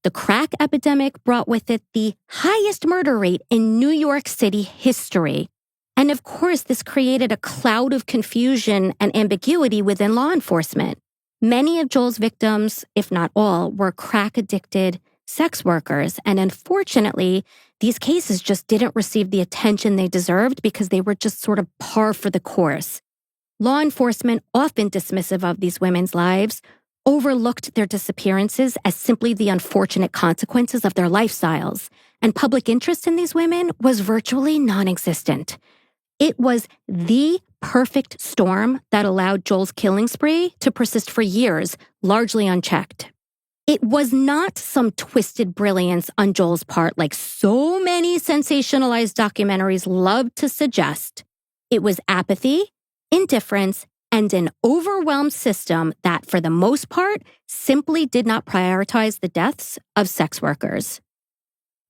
The crack epidemic brought with it the highest murder rate in New York City history. And of course, this created a cloud of confusion and ambiguity within law enforcement. Many of Joel's victims, if not all, were crack-addicted sex workers, and unfortunately, these cases just didn't receive the attention they deserved because they were just sort of par for the course. Law enforcement, often dismissive of these women's lives, overlooked their disappearances as simply the unfortunate consequences of their lifestyles, and public interest in these women was virtually non-existent. It was the perfect storm that allowed Joel's killing spree to persist for years, largely unchecked. It was not some twisted brilliance on Joel's part like so many sensationalized documentaries love to suggest. It was apathy, indifference, and an overwhelmed system that, for the most part, simply did not prioritize the deaths of sex workers.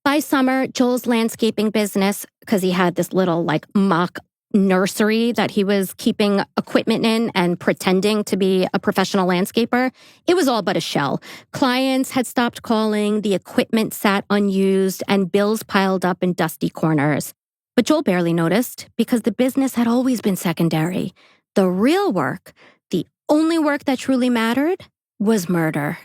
By summer, Joel's landscaping business, because he had this little mock nursery that he was keeping equipment in and pretending to be a professional landscaper, it was all but a shell. Clients had stopped calling, the equipment sat unused, and bills piled up in dusty corners. But Joel barely noticed because the business had always been secondary. The real work, the only work that truly mattered, was murder.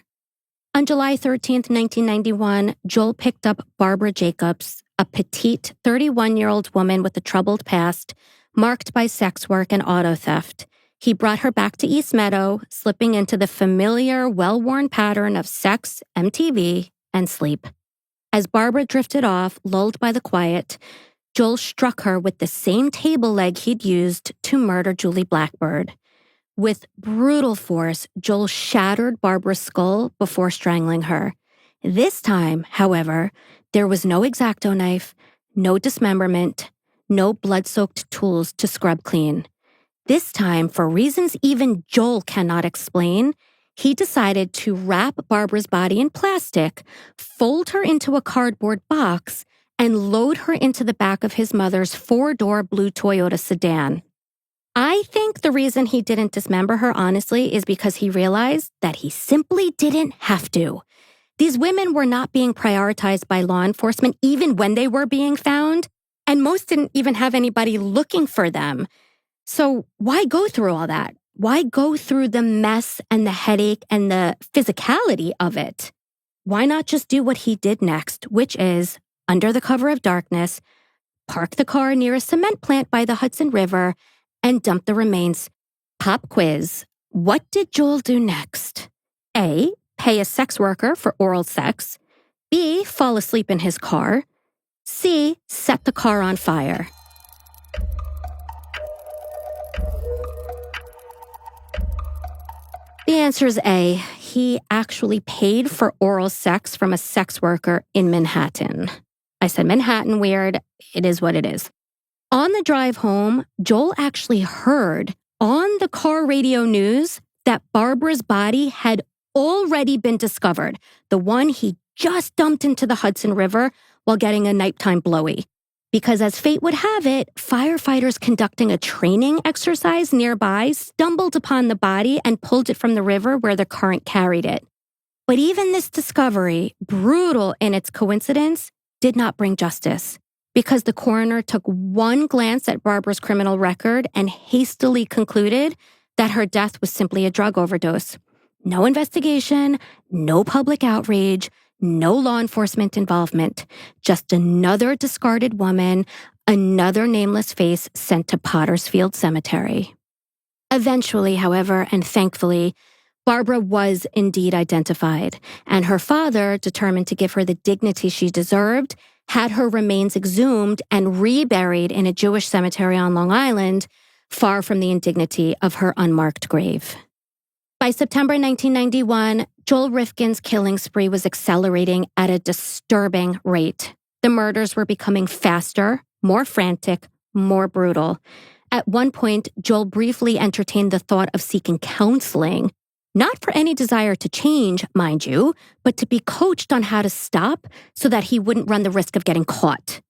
On July 13th, 1991, Joel picked up Barbara Jacobs, a petite 31-year-old woman with a troubled past, marked by sex work and auto theft. He brought her back to East Meadow, slipping into the familiar, well-worn pattern of sex, MTV, and sleep. As Barbara drifted off, lulled by the quiet, Joel struck her with the same table leg he'd used to murder Julie Blackbird. With brutal force, Joel shattered Barbara's skull before strangling her. This time, however, there was no X-Acto knife, no dismemberment, no blood-soaked tools to scrub clean. This time, for reasons even Joel cannot explain, he decided to wrap Barbara's body in plastic, fold her into a cardboard box, and load her into the back of his mother's 4-door blue Toyota sedan. I think the reason he didn't dismember her, honestly, is because he realized that he simply didn't have to. These women were not being prioritized by law enforcement even when they were being found, and most didn't even have anybody looking for them. So why go through all that? Why go through the mess and the headache and the physicality of it? Why not just do what he did next, which is, under the cover of darkness, park the car near a cement plant by the Hudson River and dump the remains? Pop quiz. What did Joel do next? A, pay a sex worker for oral sex. B, fall asleep in his car. C, set the car on fire. The answer is A. He actually paid for oral sex from a sex worker in Manhattan. I said Manhattan weird. It is what it is. On the drive home, Joel actually heard on the car radio news that Barbara's body had already been discovered, the one he just dumped into the Hudson River while getting a nighttime blowy. Because as fate would have it, firefighters conducting a training exercise nearby stumbled upon the body and pulled it from the river where the current carried it. But even this discovery, brutal in its coincidence, did not bring justice because the coroner took one glance at Barbara's criminal record and hastily concluded that her death was simply a drug overdose. No investigation, no public outrage, no law enforcement involvement, just another discarded woman, another nameless face sent to Pottersfield Cemetery. Eventually, however, and thankfully, Barbara was indeed identified, and her father, determined to give her the dignity she deserved, had her remains exhumed and reburied in a Jewish cemetery on Long Island, far from the indignity of her unmarked grave. By September 1991, Joel Rifkin's killing spree was accelerating at a disturbing rate. The murders were becoming faster, more frantic, more brutal. At one point, Joel briefly entertained the thought of seeking counseling, not for any desire to change, mind you, but to be coached on how to stop so that he wouldn't run the risk of getting caught.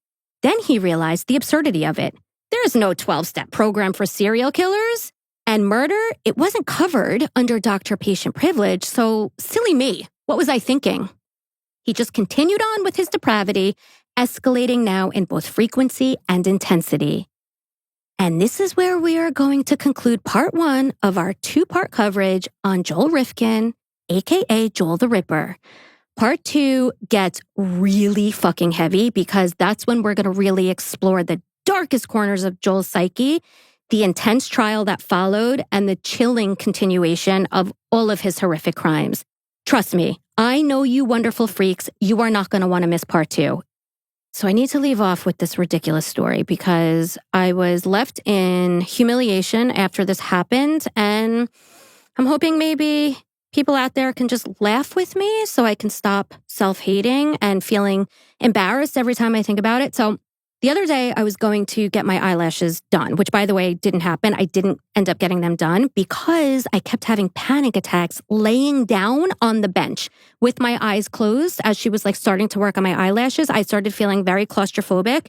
Then he realized the absurdity of it. There's no 12-step program for serial killers. And murder, it wasn't covered under doctor-patient privilege, so silly me. What was I thinking? He just continued on with his depravity, escalating now in both frequency and intensity. And this is where we are going to conclude part 1 of our 2-part coverage on Joel Rifkin, aka Joel the Ripper. Part 2 gets really fucking heavy because that's when we're going to really explore the darkest corners of Joel's psyche, the intense trial that followed, and the chilling continuation of all of his horrific crimes. Trust me, I know you wonderful freaks, you are not going to want to miss part 2. So I need to leave off with this ridiculous story because I was left in humiliation after this happened, and I'm hoping maybe people out there can just laugh with me so I can stop self-hating and feeling embarrassed every time I think about it. So the other day, I was going to get my eyelashes done, which, by the way, didn't happen. I didn't end up getting them done because I kept having panic attacks laying down on the bench with my eyes closed. As she was starting to work on my eyelashes, I started feeling very claustrophobic.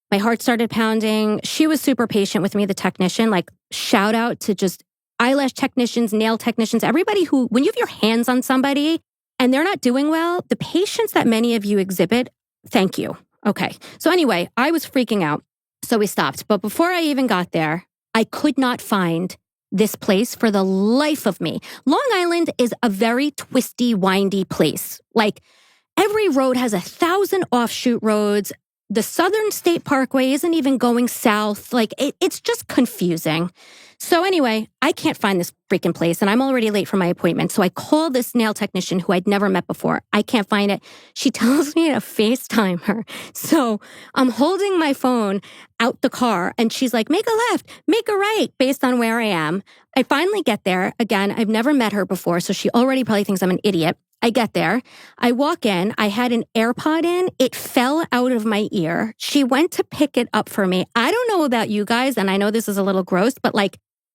My heart started pounding. She was super patient with me, the technician. Shout out to just eyelash technicians, nail technicians, everybody who, when you have your hands on somebody and they're not doing well, the patience that many of you exhibit, thank you. Okay. So anyway, I was freaking out. So we stopped. But before I even got there, I could not find this place for the life of me. Long Island is a very twisty, windy place. Every road has 1,000 offshoot roads. The Southern State Parkway isn't even going south. It's just confusing. So anyway, I can't find this freaking place and I'm already late for my appointment. So I call this nail technician who I'd never met before. I can't find it. She tells me to FaceTime her. So I'm holding my phone out the car and she's like, make a left, make a right based on where I am. I finally get there. Again, I've never met her before, so she already probably thinks I'm an idiot. I get there. I walk in. I had an AirPod in. It fell out of my ear. She went to pick it up for me. I don't know about you guys, and I know this is a little gross, but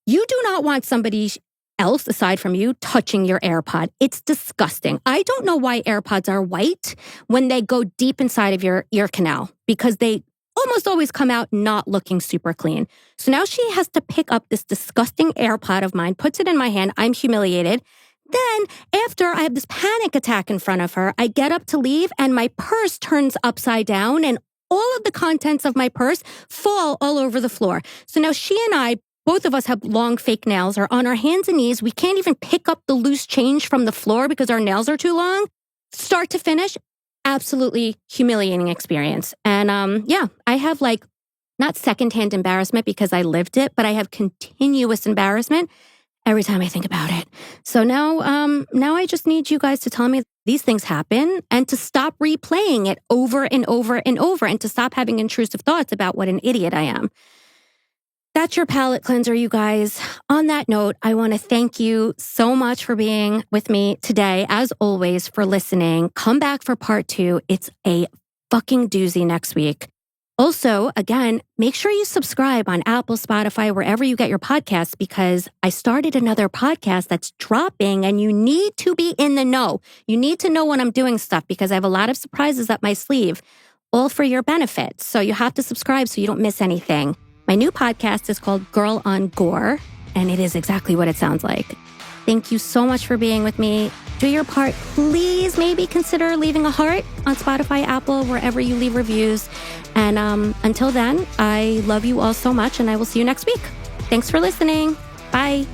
you do not want somebody else aside from you touching your AirPod. It's disgusting. I don't know why AirPods are white when they go deep inside of your ear canal because they almost always come out not looking super clean. So now she has to pick up this disgusting AirPod of mine, puts it in my hand. I'm humiliated. Then, after I have this panic attack in front of her, I get up to leave and my purse turns upside down and all of the contents of my purse fall all over the floor. So now she and I, both of us have long fake nails, are on our hands and knees. We can't even pick up the loose change from the floor because our nails are too long. Start to finish, absolutely humiliating experience. And I have not secondhand embarrassment because I lived it, but I have continuous embarrassment every time I think about it. So now I just need you guys to tell me these things happen and to stop replaying it over and over and over and to stop having intrusive thoughts about what an idiot I am. That's your palate cleanser, you guys. On that note, I want to thank you so much for being with me today. As always, for listening. Come back for part 2. It's a fucking doozy next week. Also, again, make sure you subscribe on Apple, Spotify, wherever you get your podcasts, because I started another podcast that's dropping and you need to be in the know. You need to know when I'm doing stuff because I have a lot of surprises up my sleeve, all for your benefit. So you have to subscribe so you don't miss anything. My new podcast is called Girl on Gore, and it is exactly what it sounds like. Thank you so much for being with me. Do your part. Please maybe consider leaving a heart on Spotify, Apple, wherever you leave reviews. And until then, I love you all so much, and I will see you next week. Thanks for listening. Bye.